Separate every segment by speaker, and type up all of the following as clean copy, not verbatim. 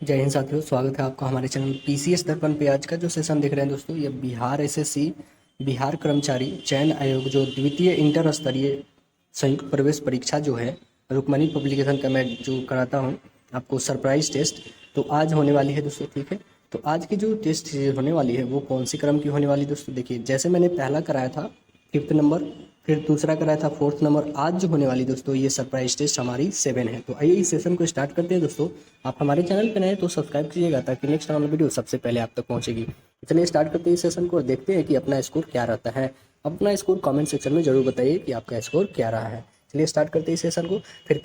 Speaker 1: जय हिंद साथियों, स्वागत है आपका हमारे चैनल पीसीएस दर्पण पे। आज का जो सेशन देख रहे हैं दोस्तों, ये बिहार एसएससी बिहार कर्मचारी चयन आयोग जो द्वितीय इंटर स्तरीय संयुक्त प्रवेश परीक्षा जो है रुक्मणी पब्लिकेशन का मैं जो कराता हूँ आपको सरप्राइज टेस्ट, तो आज होने वाली है दोस्तों। ठीक है, तो आज की जो टेस्ट सीरीज होने वाली है वो कौन सी क्रम की होने वाली है दोस्तों? देखिए, जैसे मैंने पहला कराया था 5th नंबर, फिर दूसरा कराया था 4th नंबर, आज जो होने वाली दोस्तों ये सरप्राइज टेस्ट हमारी 7 है। तो आइए इस सेशन को स्टार्ट करते हैं दोस्तों। आप हमारे चैनल पर नए हैं तो सब्सक्राइब कीजिएगा ताकि नेक्स्ट आने वाली वीडियो सबसे पहले आप तक पहुंचेगी। तो चलिए स्टार्ट करते हैं इस सेशन को और देखते हैं कि अपना स्कोर क्या रहता है। अपना स्कोर कमेंट सेक्शन में जरूर बताइए कि आपका स्कोर क्या रहा है। चलिए स्टार्ट करते हैं इस सेशन को। फिर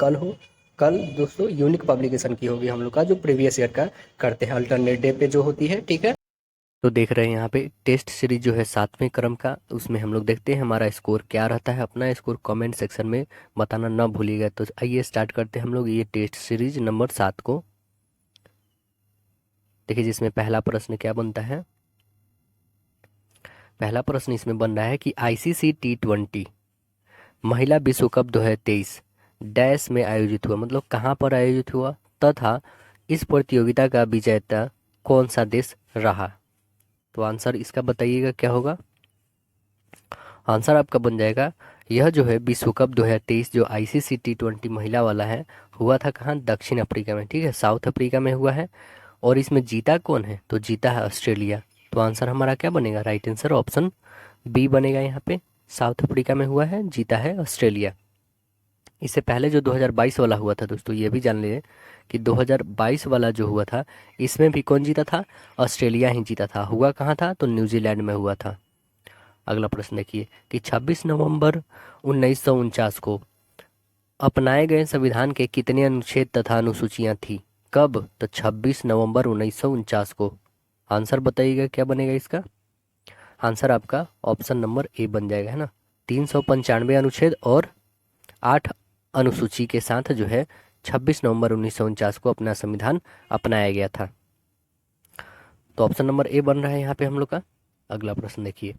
Speaker 1: कल दोस्तों यूनिक पब्लिकेशन की होगी हम लोग का, जो प्रीवियस ईयर का करते हैं अल्टरनेट डे पे जो होती है। ठीक है, तो देख रहे हैं यहाँ पे टेस्ट सीरीज जो है 7वें क्रम का, उसमें हम लोग देखते हैं हमारा स्कोर क्या रहता है। अपना स्कोर कमेंट सेक्शन में बताना ना भूलिएगा। तो आइए स्टार्ट करते हैं हम लोग ये टेस्ट सीरीज नंबर 7 को। देखिए, जिसमें पहला प्रश्न क्या बनता है। पहला प्रश्न इसमें बन रहा है कि आईसीसी T20 महिला विश्व कप 2023 डैश में आयोजित हुआ, मतलब कहाँ पर आयोजित हुआ, तथा इस प्रतियोगिता का विजेता कौन सा देश रहा। तो आंसर इसका बताइएगा क्या होगा। आंसर आपका बन जाएगा, यह जो है विश्व कप 2023 जो आईसीसी T20 महिला वाला है, हुआ था कहाँ? दक्षिण अफ्रीका में। ठीक है, साउथ अफ्रीका में हुआ है। और इसमें जीता कौन है? तो जीता है ऑस्ट्रेलिया। तो आंसर हमारा क्या बनेगा? राइट आंसर ऑप्शन बी बनेगा। यहाँ पे साउथ अफ्रीका में हुआ है, जीता है ऑस्ट्रेलिया। इससे पहले जो 2022 वाला हुआ था दोस्तों, ये भी जान लीजिए कि 2022 वाला जो हुआ था, इसमें भी कौन जीता था? ऑस्ट्रेलिया ही जीता था। हुआ कहाँ था? तो न्यूजीलैंड में हुआ था। अगला प्रश्न देखिए कि 26 नवंबर 1949 को अपनाए गए संविधान के कितने अनुच्छेद तथा अनुसूचियां थी? कब? तो 26 नवंबर 1949 को। आंसर बताइएगा क्या बनेगा इसका। आंसर आपका ऑप्शन नंबर ए बन जाएगा, है ना। 395 अनुच्छेद और 8 अनुसूची के साथ जो है 26 नवंबर 1949 को अपना संविधान अपनाया गया था। तो ऑप्शन नंबर ए बन रहा है यहाँ पे हम लोग का। अगला प्रश्न देखिए,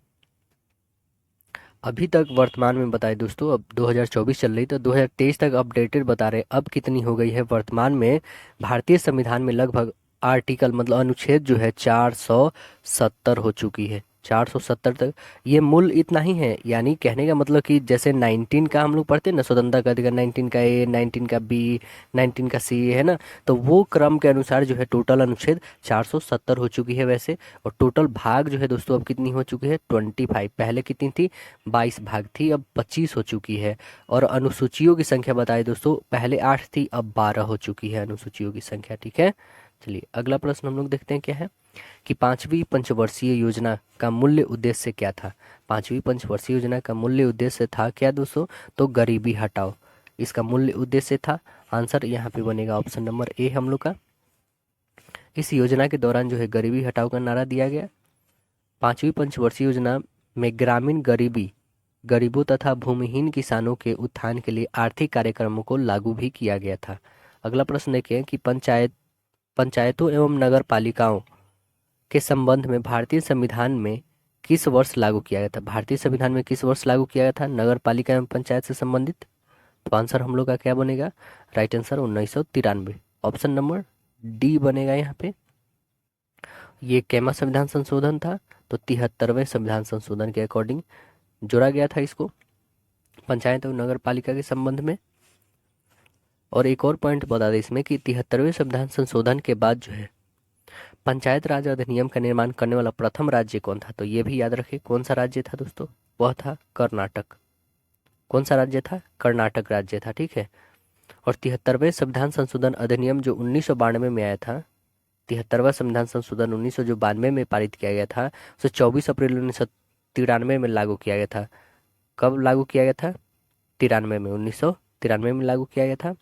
Speaker 1: अभी तक वर्तमान में बताए दोस्तों, अब 2024 चल रही तो 2023 तक अपडेटेड बता रहे, अब कितनी हो गई है वर्तमान में भारतीय संविधान में लगभग आर्टिकल, मतलब अनुच्छेद जो है 470 हो चुकी है। 470 तक। ये मूल इतना ही है, यानी कहने का मतलब कि जैसे 19 का हम लोग पढ़ते हैं ना, स्वतंत्रता का अधिकार, 19 का ए, 19 का बी, 19 का सी, है ना। तो वो क्रम के अनुसार जो है टोटल अनुच्छेद 470 हो चुकी है वैसे। और टोटल भाग जो है दोस्तों अब कितनी हो चुकी है? 25। पहले कितनी थी? 22 भाग थी, अब 25 हो चुकी है। और अनुसूचियों की संख्या बताए दोस्तों, पहले 8 थी, अब 12 हो चुकी है अनुसूचियों की संख्या। ठीक है, चलिए अगला प्रश्न हम लोग देखते हैं क्या है कि 5वीं पंचवर्षीय योजना का मूल्य उद्देश्य क्या था। 5वीं पंचवर्षीय योजना का मूल्य उद्देश्य था क्या दोस्तों? तो गरीबी हटाओ, इसका मूल्य उद्देश्य था। आंसर यहाँ पे बनेगा ऑप्शन नंबर ए हम लोग का। इस योजना के दौरान जो है गरीबी हटाओ का नारा दिया गया। 5वीं पंचवर्षीय योजना में ग्रामीण गरीबों तथा भूमिहीन किसानों के उत्थान के लिए आर्थिक कार्यक्रमों को लागू भी किया गया था। अगला प्रश्न देखें कि पंचायतों एवं नगर पालिकाओं के संबंध में भारतीय संविधान में किस वर्ष लागू किया गया था? भारतीय संविधान में किस वर्ष लागू किया गया था नगर पालिका एवं पंचायत से संबंधित? तो आंसर हम लोग का क्या बनेगा? Right answer 1993, option number D बनेगा यहाँ पे। ये कैमा संविधान संशोधन था, तो 73वें संविधान संशोधन के अकॉर्डिंग जोड़ा गया था इसको पंचायत और नगर पालिका के संबंध में। और एक और पॉइंट बता दें इसमें कि 73वें संविधान संशोधन के बाद जो है पंचायत राज अधिनियम का निर्माण करने वाला प्रथम राज्य कौन था? तो ये भी याद रखें, कौन सा राज्य था दोस्तों? वह था कर्नाटक। कौन सा राज्य था? कर्नाटक राज्य था। ठीक है, और 73वें संविधान संशोधन अधिनियम जो 1992 में आया था, 73वां संविधान संशोधन 1992 में पारित किया गया था, उसे 24 अप्रैल 1993 में लागू किया गया था। कब लागू किया गया था? 93 में, 1993 में लागू किया गया था।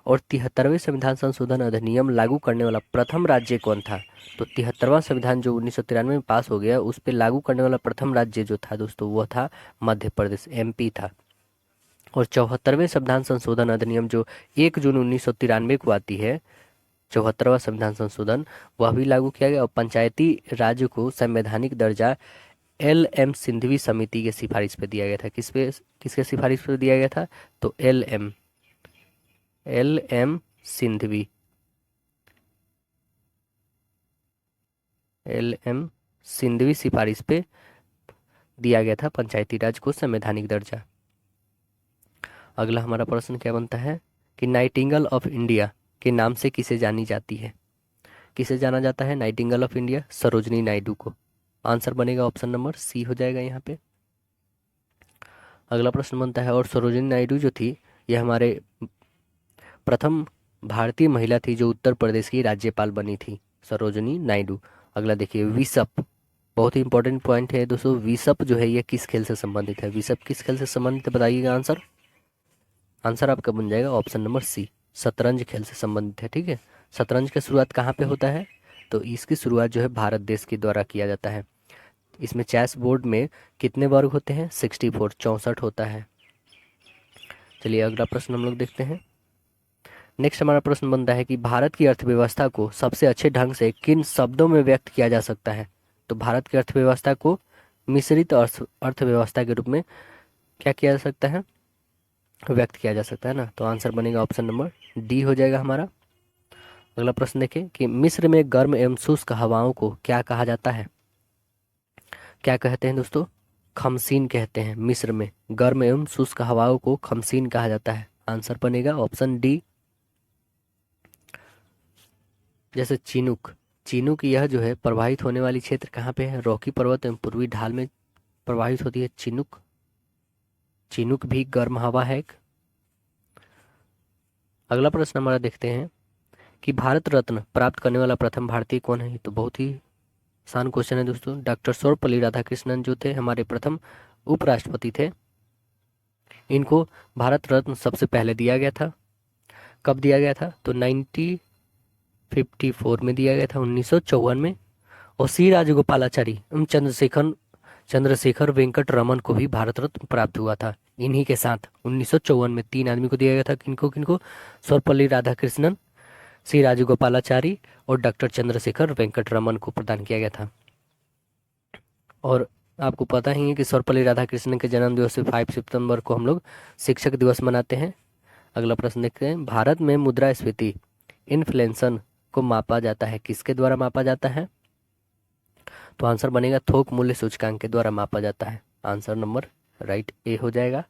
Speaker 1: और 73वें संविधान संशोधन अधिनियम लागू करने वाला प्रथम राज्य कौन था? तो 73वां संविधान जो 1993 में पास हो गया, उस पर लागू करने वाला प्रथम राज्य जो था दोस्तों, वह था मध्य प्रदेश, एमपी था। और 74वें संविधान संशोधन अधिनियम जो 1 जून 1993 को आती है, 74वां संविधान संशोधन, वह भी लागू किया गया। और पंचायती राज को संवैधानिक दर्जा LM सिंघवी समिति के सिफारिश पे दिया गया था। किसके सिफारिश पे दिया गया था? तो LM सिंघवी LM सिंधवी सिफारिश पे दिया गया था पंचायती राज को संवैधानिक दर्जा। अगला हमारा प्रश्न क्या बनता है कि नाइटिंगेल ऑफ इंडिया के नाम से किसे जानी जाती है? किसे जाना जाता है Nightingale of India? Sarojini Naidu को। आंसर बनेगा ऑप्शन नंबर सी हो जाएगा यहाँ पे। अगला प्रश्न बनता है और सरोजनी नायडू जो थी यह हमारे प्रथम भारतीय महिला थी जो उत्तर प्रदेश की राज्यपाल बनी थी, सरोजनी नायडू। अगला देखिए विशप, बहुत ही इंपॉर्टेंट पॉइंट है दोस्तों। विशप जो है ये किस खेल से संबंधित है? विशप किस खेल से संबंधित है बताइएगा आंसर। आंसर आपका बन जाएगा ऑप्शन नंबर सी, शतरंज खेल से संबंधित है। ठीक है, शतरंज का शुरुआत कहाँ पे होता है? तो इसकी शुरुआत जो है भारत देश के द्वारा किया जाता है। इसमें चेस बोर्ड में कितने वर्ग होते हैं? 64, 64 होता है। चलिए अगला प्रश्न हम लोग देखते हैं। नेक्स्ट हमारा प्रश्न बनता है कि भारत की अर्थव्यवस्था को सबसे अच्छे ढंग से किन शब्दों में व्यक्त किया जा सकता है? तो भारत की अर्थव्यवस्था को मिश्रित अर्थव्यवस्था के रूप में क्या किया जा सकता है? व्यक्त किया जा सकता है ना। तो आंसर बनेगा ऑप्शन नंबर डी हो जाएगा हमारा। अगला प्रश्न देखें कि मिस्र में गर्म एवं शुष्क हवाओं को क्या कहा जाता है? क्या कहते हैं दोस्तों? खमसीन कहते हैं। मिस्र में गर्म एवं शुष्क हवाओं को खमसीन कहा जाता है। आंसर बनेगा ऑप्शन डी। जैसे चिनूक, चिनूक यह जो है प्रवाहित होने वाली क्षेत्र कहाँ पे है? रॉकी पर्वत एवं पूर्वी ढाल में प्रवाहित होती है चिनूक। चिनूक भी गर्म हवा है एक। अगला प्रश्न हमारा देखते हैं कि भारत रत्न प्राप्त करने वाला प्रथम भारतीय कौन है? तो बहुत ही आसान क्वेश्चन है दोस्तों। डॉक्टर सर्वपल्ली राधाकृष्णन जो थे हमारे प्रथम उपराष्ट्रपति थे। इनको भारत रत्न सबसे पहले दिया गया था। कब दिया गया था? तो 1954 में दिया गया था, 1954 में। और सी राजगोपालाचारी एवं चंद्रशेखर वेंकट रमन को भी भारत रत्न प्राप्त हुआ था। इन्हीं के साथ 1954 में 3 आदमी को दिया गया था। किनको किनको? सर्वपल्ली राधाकृष्णन, सी राजगोपालाचारी और डॉक्टर चंद्रशेखर वेंकट रमन को प्रदान किया गया था। और आपको पता ही है कि सर्वपल्ली राधाकृष्णन के जन्म दिवस से 5 सितंबर को हम लोग शिक्षक दिवस मनाते हैं। अगला प्रश्न देखते हैं। भारत में मुद्रास्फीति इन्फ्लेशन को मापा जाता है, किसके द्वारा मापा जाता है? तो आंसर बनेगा थोक मूल्य सूचकांक के द्वारा मापा जाता है। आंसर नंबर राइट ए हो जाएगा।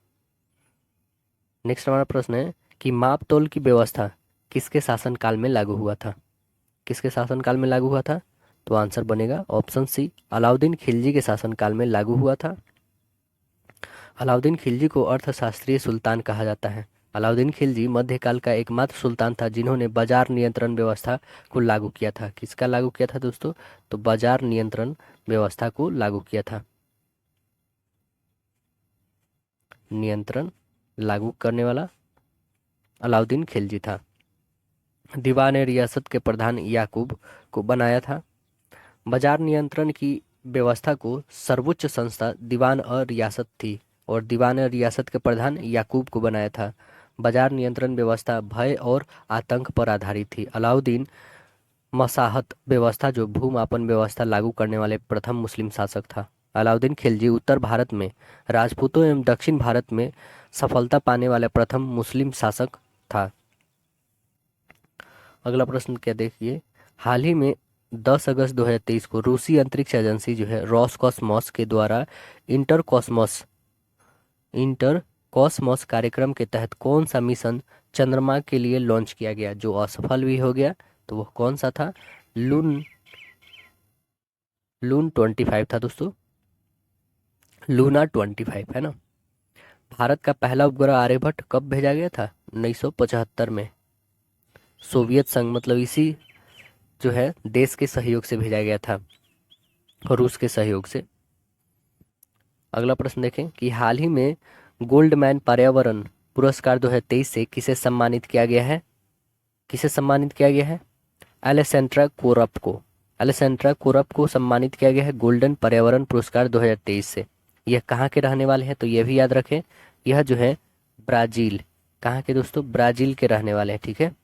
Speaker 1: नेक्स्ट हमारा प्रश्न है कि माप तोल की व्यवस्था किसके शासनकाल में लागू हुआ था? किसके शासनकाल में लागू हुआ था? तो आंसर बनेगा ऑप्शन सी, अलाउद्दीन खिलजी के शासनकाल में लागू हुआ था। अलाउद्दीन खिलजी को अर्थशास्त्रीय सुल्तान कहा जाता है। अलाउद्दीन खिलजी मध्यकाल का एकमात्र सुल्तान था जिन्होंने बाजार नियंत्रण व्यवस्था को लागू किया था। किसका लागू किया था दोस्तों? तो बाजार नियंत्रण व्यवस्था को लागू किया था। नियंत्रण लागू करने वाला अलाउद्दीन खिलजी था। दीवान रियासत के प्रधान याकूब को बनाया था। बाजार नियंत्रण की व्यवस्था को सर्वोच्च संस्था दीवान और रियासत थी और दीवान और रियासत के प्रधान याकूब को बनाया था। बाजार नियंत्रण व्यवस्था भय और आतंक पर आधारित थी। अलाउद्दीन मसाहत व्यवस्था जो भूमापन व्यवस्था लागू करने वाले प्रथम मुस्लिम शासक था। अलाउद्दीन खिलजी उत्तर भारत में राजपूतों एवं दक्षिण भारत में सफलता पाने वाला प्रथम मुस्लिम शासक था। अगला प्रश्न क्या देखिए। हाल ही में 10 अगस्त 2023 को रूसी अंतरिक्ष एजेंसी जो है रॉसकॉस्मॉस के द्वारा इंटर कॉस्मॉस कार्यक्रम के तहत कौन सा मिशन चंद्रमा के लिए लॉन्च किया गया जो असफल भी हो गया? तो वह कौन सा था? लून 25 था दोस्तों। लूना 25 है ना। भारत का पहला उपग्रह आर्यभट्ट कब भेजा गया था? 1975 में। सोवियत संघ मतलब इसी जो है देश के सहयोग से भेजा गया था, रूस के सहयोग से। अगला प्रश्न देखें कि हाल ही में गोल्डमैन पर्यावरण पुरस्कार 2023 से किसे सम्मानित किया गया है? किसे सम्मानित किया गया है? एलेसेंड्रा कोरप को। एलेसेंड्रा कोरप को सम्मानित किया गया है गोल्डन पर्यावरण पुरस्कार 2023 से। यह कहाँ के रहने वाले हैं? तो यह भी याद रखें, यह जो है ब्राजील। कहाँ के दोस्तों? ब्राजील के रहने वाले हैं। ठीक है।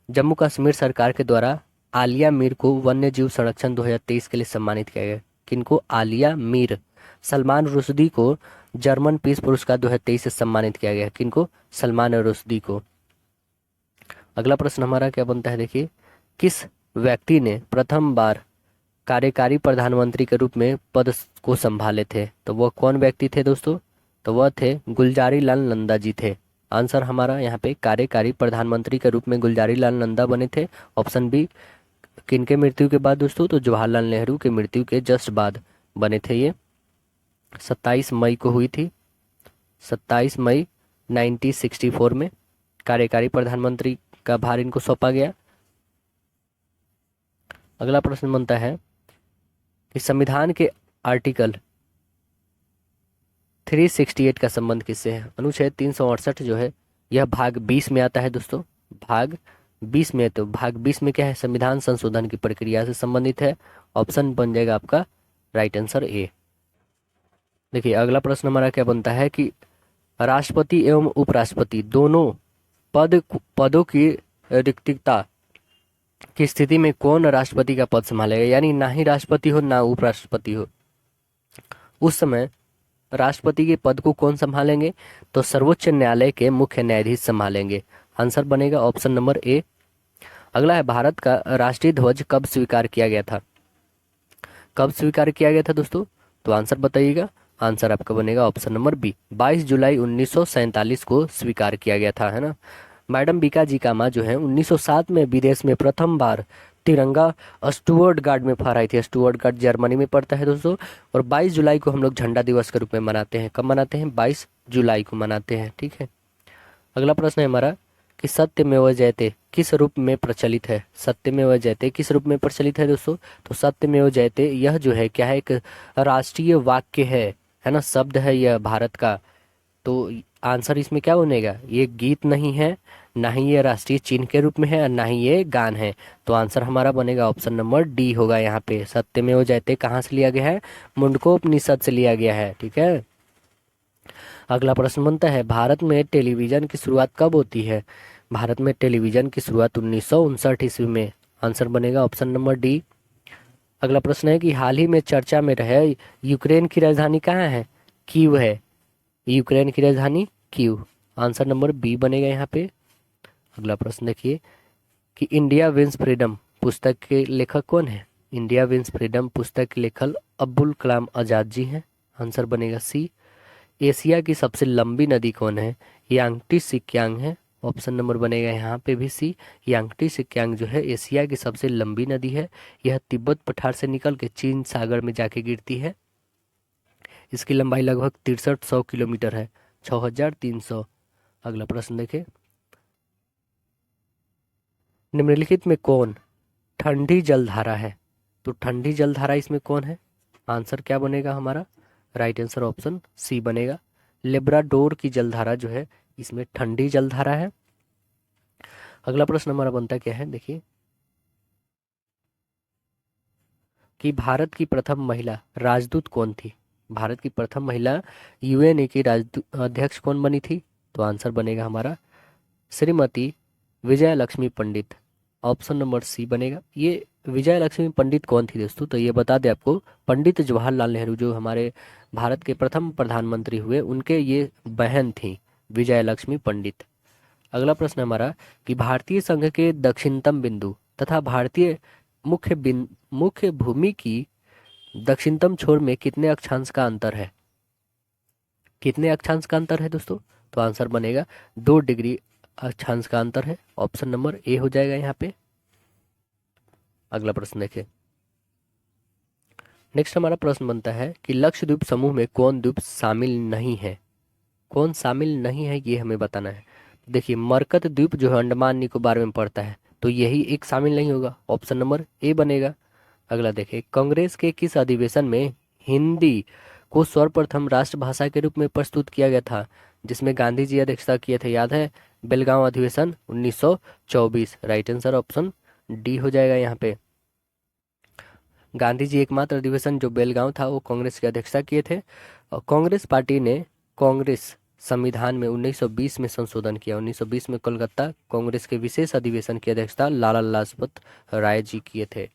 Speaker 1: जम्मू कश्मीर सरकार के द्वारा आलिया मीर को वन्य जीव संरक्षण 2023 के लिए सम्मानित किया गया। किनको? आलिया मीर। सलमान रुश्दी को जर्मन पीस पुरस्कार 2023 से सम्मानित किया गया। किनको? सलमान रुश्दी को। अगला प्रश्न हमारा क्या बनता है देखिए। किस व्यक्ति ने प्रथम बार कार्यकारी प्रधानमंत्री के रूप में पद को संभाले थे? तो वह कौन व्यक्ति थे दोस्तों? तो वह थे गुलजारी लाल नंदा जी थे। आंसर हमारा यहाँ पे कार्यकारी प्रधानमंत्री के रूप में गुलजारी लाल नंदा बने थे। Option B. किनके मृत्यु के बाद दोस्तों? तो जवाहरलाल नेहरू के मृत्यु के जस्ट बाद बने थे ये। 27 मई को हुई थी, 27 मई 1964 में कार्यकारी प्रधानमंत्री का भार इनको सौंपा गया। अगला प्रश्न बनता है कि संविधान के आर्टिकल 368 का संबंध किससे है? अनुच्छेद 368 जो है यह भाग 20 में आता है दोस्तों। भाग 20 में, तो भाग 20 में क्या है? संविधान संशोधन की प्रक्रिया से संबंधित है। ऑप्शन बन जाएगा आपका राइट आंसर ए। देखिए अगला प्रश्न हमारा क्या बनता है कि राष्ट्रपति एवं उपराष्ट्रपति दोनों पदों की रिक्तता की स्थिति में कौन राष्ट्रपति का पद संभालेगा? यानी ना ही राष्ट्रपति हो ना उपराष्ट्रपति हो, उस समय राष्ट्रपति के पद को कौन संभालेंगे? तो सर्वोच्च न्यायालय के मुख्य न्यायाधीश संभालेंगे। आंसर बनेगा ऑप्शन नंबर ए। अगला है भारत का राष्ट्रीय ध्वज कब स्वीकार किया गया था? कब स्वीकार किया गया था दोस्तों? तो आंसर बताइएगा। आंसर आपका बनेगा ऑप्शन नंबर बी। 22 जुलाई 1947 को स्वीकार किया गया था, है ना। मैडम बीकाजी कामा जो है 1907 में विदेश में प्रथम बार तिरंगा स्टुअर्ट गार्ड में फहराई थी। स्टुअर्ट गार्ड जर्मनी में पड़ता है दोस्तों। और 22 जुलाई को हम लोग झंडा दिवस के रूप में मनाते हैं। कब मनाते हैं? 22 जुलाई को मनाते हैं, ठीक है। अगला प्रश्न है हमारा कि सत्यमेव जयते किस रूप में प्रचलित है? सत्यमेव जयते किस रूप में प्रचलित है दोस्तों? तो सत्यमेव जयते यह जो है क्या है? एक राष्ट्रीय वाक्य है ना, शब्द है यह भारत का। तो आंसर इसमें क्या बनेगा? ये गीत नहीं है, ना ही ये राष्ट्रीय चिन्ह के रूप में है, और ना ही ये गान है। तो आंसर हमारा बनेगा ऑप्शन नंबर डी होगा यहाँ पे। सत्यमेव जयते कहाँ से लिया गया है? मुंडकोपनिषद से लिया गया है, ठीक है। अगला प्रश्न बनता है भारत में टेलीविजन की शुरुआत कब होती है? भारत में टेलीविजन की शुरुआत 1959 ईस्वी में। आंसर बनेगा ऑप्शन नंबर डी। अगला प्रश्न है कि हाल ही में चर्चा में रहे यूक्रेन की राजधानी कहाँ है? कीव है। यूक्रेन की राजधानी कीव। आंसर नंबर बी बनेगा यहाँ पे। अगला प्रश्न देखिए कि इंडिया विंस फ्रीडम पुस्तक के लेखक कौन है? इंडिया विंस फ्रीडम पुस्तक के लेखक अब्दुल कलाम आजाद जी हैं। आंसर बनेगा सी। एशिया की सबसे लंबी नदी कौन है? यांगटी सिक्यांग है। ऑप्शन नंबर बनेगा यहाँ पे भी सी। यांगटी सिक्यांग जो है एशिया की सबसे लंबी नदी है। यह तिब्बत पठार से निकल के चीन सागर में जाके गिरती है। इसकी लंबाई लगभग 6300 किलोमीटर है, 6300। अगला प्रश्न देखें, निम्नलिखित में कौन ठंडी जलधारा है? तो ठंडी जलधारा इसमें कौन है? आंसर क्या बनेगा हमारा? राइट आंसर ऑप्शन सी बनेगा। लेब्राडोर की जलधारा जो है इसमें ठंडी जलधारा है। अगला प्रश्न हमारा बनता क्या है, देखिए कि भारत की प्रथम महिला राजदूत कौन थी? भारत की प्रथम महिला यूएनए की राजदूत अध्यक्ष कौन बनी थी? तो आंसर बनेगा हमारा श्रीमती विजय लक्ष्मी पंडित। ऑप्शन नंबर सी बनेगा। ये विजय लक्ष्मी पंडित कौन थी दोस्तों? तो ये बता दें आपको, पंडित जवाहरलाल नेहरू जो हमारे भारत के प्रथम प्रधानमंत्री हुए, उनके ये बहन थी विजय लक्ष्मी पंडित। अगला प्रश्न हमारा कि भारतीय संघ के दक्षिणतम बिंदु तथा भारतीय मुख्य भूमि की दक्षिणतम छोर में कितने अक्षांश का अंतर है? कितने अक्षांश का अंतर है दोस्तों? तो आंसर बनेगा 2 डिग्री अक्षांश का अंतर है। ऑप्शन नंबर ए हो जाएगा यहाँ पे। अगला प्रश्न देखें, नेक्स्ट हमारा प्रश्न बनता है कि लक्षद्वीप समूह में कौन द्वीप शामिल नहीं है? कौन शामिल नहीं है ये हमें बताना है। देखिए मरकत द्वीप जो है अंडमान निकोबार में पड़ता है, तो यही एक शामिल नहीं होगा। ऑप्शन नंबर ए बनेगा। अगला देखें, कांग्रेस के किस अधिवेशन में हिंदी को सर्वप्रथम राष्ट्रभाषा के रूप में प्रस्तुत किया गया था, जिसमें गांधी जी अध्यक्षता किए थे? याद है, बेलगांव अधिवेशन 1924। राइट आंसर ऑप्शन डी हो जाएगा यहाँ पे। गांधी जी एकमात्र अधिवेशन जो बेलगांव था वो कांग्रेस की अध्यक्षता किए थे। और कांग्रेस पार्टी ने कांग्रेस संविधान में 1920 में संशोधन किया। 1920 में कोलकाता कांग्रेस के विशेष अधिवेशन की अध्यक्षता लाला लाजपत राय जी किए थे।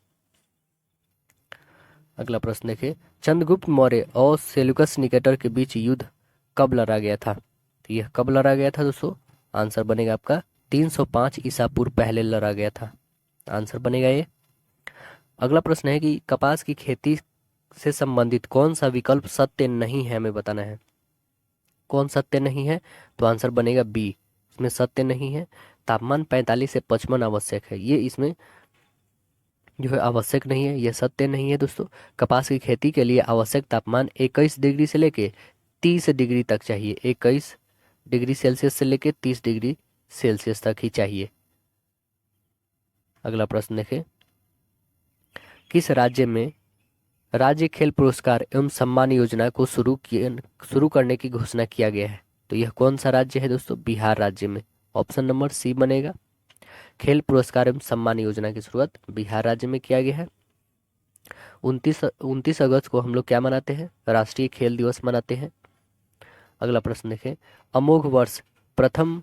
Speaker 1: अगला प्रश्न देखें, चंद्रगुप्त मौर्य और सेल्यूकस निकेटर के बीच युद्ध कब लड़ा गया था? तो यह कब लड़ा गया था दोस्तों? आंसर बनेगा आपका 305 ईसा पूर्व पहले लड़ा गया था। आंसर बनेगा ये। अगला प्रश्न है कि कपास की खेती से संबंधित कौन सा विकल्प सत्य नहीं है, हमें बताना है। कौन सत्य नहीं है? तो आंसर बनेगा बी, इसमें सत्य नहीं है। तापमान 45 से 55 आवश्यक है, ये इसमें जो है आवश्यक नहीं है, यह सत्य नहीं है दोस्तों। कपास की खेती के लिए आवश्यक तापमान 21 डिग्री से लेके 30 डिग्री तक चाहिए, 21 डिग्री सेल्सियस से लेके 30 डिग्री सेल्सियस तक ही चाहिए। अगला प्रश्न देखें, किस राज्य में राज्य खेल पुरस्कार एवं सम्मान योजना को शुरू करने की घोषणा किया गया है? तो यह कौन सा राज्य है दोस्तों? बिहार राज्य में। ऑप्शन नंबर सी बनेगा। खेल पुरस्कार एवं सम्मान योजना की शुरुआत बिहार राज्य में किया गया है। 29 अगस्त को हम लोग क्या मनाते हैं? राष्ट्रीय खेल दिवस मनाते हैं। अगला प्रश्न देखें, अमोघ वर्ष प्रथम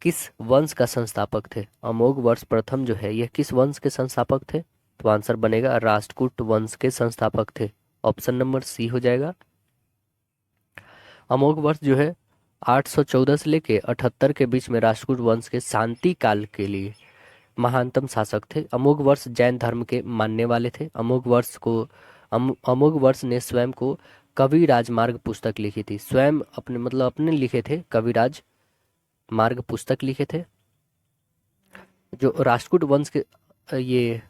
Speaker 1: किस वंश का संस्थापक थे? अमोघ वर्ष प्रथम जो है यह किस वंश के संस्थापक थे? तो आंसर बनेगा राष्ट्रकूट वंश के संस्थापक थे। ऑप्शन नंबर सी हो जाएगा। अमोघ वर्ष जो है 814 से लेके 78 के बीच में राष्ट्रकूट वंश के शांति काल के लिए महानतम शासक थे। अमोघ वर्ष जैन धर्म के मानने वाले थे। अमोघ वर्ष ने स्वयं को कवि राजमार्ग पुस्तक लिखी थी, स्वयं अपने मतलब अपने लिखे थे, कविराज मार्ग पुस्तक लिखे थे। जो राष्ट्रकूट वंश के ये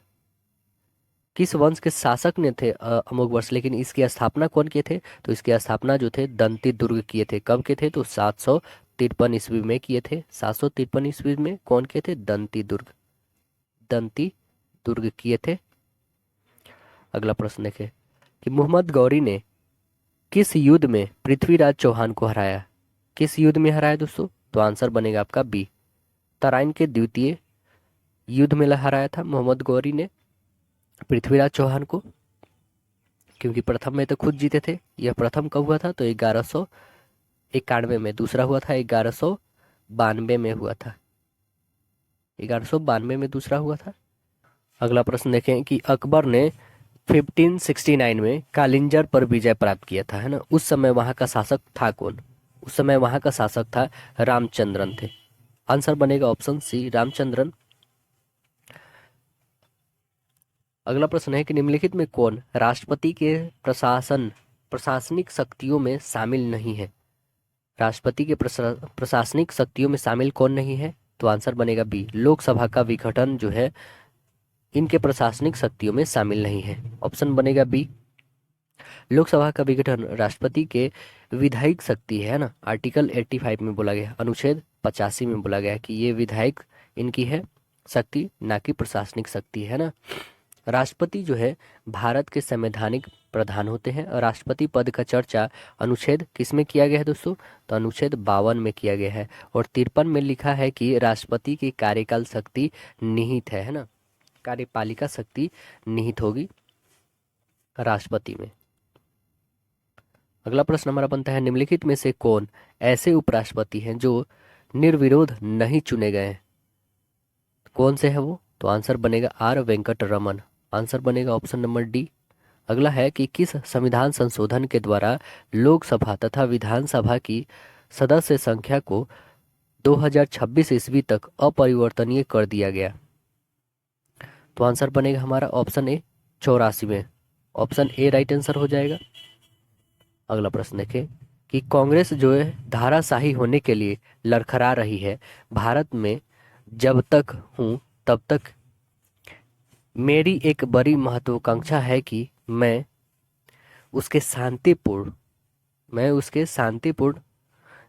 Speaker 1: किस वंश के शासक ने थे अमोघ वर्ष, लेकिन इसकी स्थापना कौन किए थे? तो इसकी स्थापना जो थे दंती दुर्ग किए थे। कब के थे? तो 753 ईस्वी में किए थे। 753 ईस्वी में कौन किए थे? दंती दुर्ग किए थे। अगला प्रश्न देखें कि मोहम्मद गौरी ने किस युद्ध में पृथ्वीराज चौहान को हराया? किस युद्ध में हराया दोस्तों? तो आंसर बनेगा आपका बी, तराइन के द्वितीय युद्ध में हराया था मोहम्मद गौरी ने पृथ्वीराज चौहान को, क्योंकि प्रथम में तो खुद जीते थे। यह प्रथम कब हुआ था? तो 1191 में। दूसरा हुआ था 1192 में हुआ था। 1192 में दूसरा हुआ था। अगला प्रश्न देखें कि अकबर ने 1569 में कालिंजर पर विजय प्राप्त किया था, है ना। उस समय वहां का शासक था कौन? उस समय वहां का शासक था रामचंद्रन थे। आंसर बनेगा ऑप्शन सी, रामचंद्रन। अगला प्रश्न है कि निम्नलिखित में कौन राष्ट्रपति के प्रशासनिक शक्तियों में शामिल नहीं है? राष्ट्रपति के प्रशासनिक शक्तियों में शामिल कौन नहीं है? तो आंसर बनेगा बी, लोकसभा का विघटन जो है इनके प्रशासनिक शक्तियों में शामिल नहीं है। ऑप्शन बनेगा बी, लोकसभा का विघटन राष्ट्रपति के विधायिक शक्ति है ना। आर्टिकल 85 में बोला गया, अनुच्छेद 85 में बोला गया कि ये विधायिक इनकी है शक्ति, ना कि प्रशासनिक शक्ति, है ना। राष्ट्रपति जो है भारत के संवैधानिक प्रधान होते हैं। और राष्ट्रपति पद का चर्चा अनुच्छेद किस में किया गया है दोस्तों? तो अनुच्छेद 52 में किया गया है। और 53 में लिखा है कि राष्ट्रपति की कार्यकाल शक्ति निहित है ना। कार्यपालिका शक्ति निहित होगी राष्ट्रपति में। अगला प्रश्न हमारा बनता है, निम्नलिखित में से कौन ऐसे उपराष्ट्रपति हैं जो निर्विरोध नहीं चुने गए हैं? कौन से है वो? तो आंसर बनेगा आर वेंकट रमन। आंसर बनेगा ऑप्शन नंबर डी। अगला है कि किस संविधान संशोधन के द्वारा लोकसभा तथा विधानसभा की सदस्य संख्या को 2026 ईस्वी तक अपरिवर्तनीय कर दिया गया? तो आंसर बनेगा हमारा ऑप्शन ए, 84 में। ऑप्शन ए राइट आंसर हो जाएगा। अगला प्रश्न देखें कि कांग्रेस जो है धाराशाही होने के लिए लड़खड़ा रही है। भारत में जब तक हूं तब तक मेरी एक बड़ी महत्वाकांक्षा है कि मैं उसके शांतिपूर्ण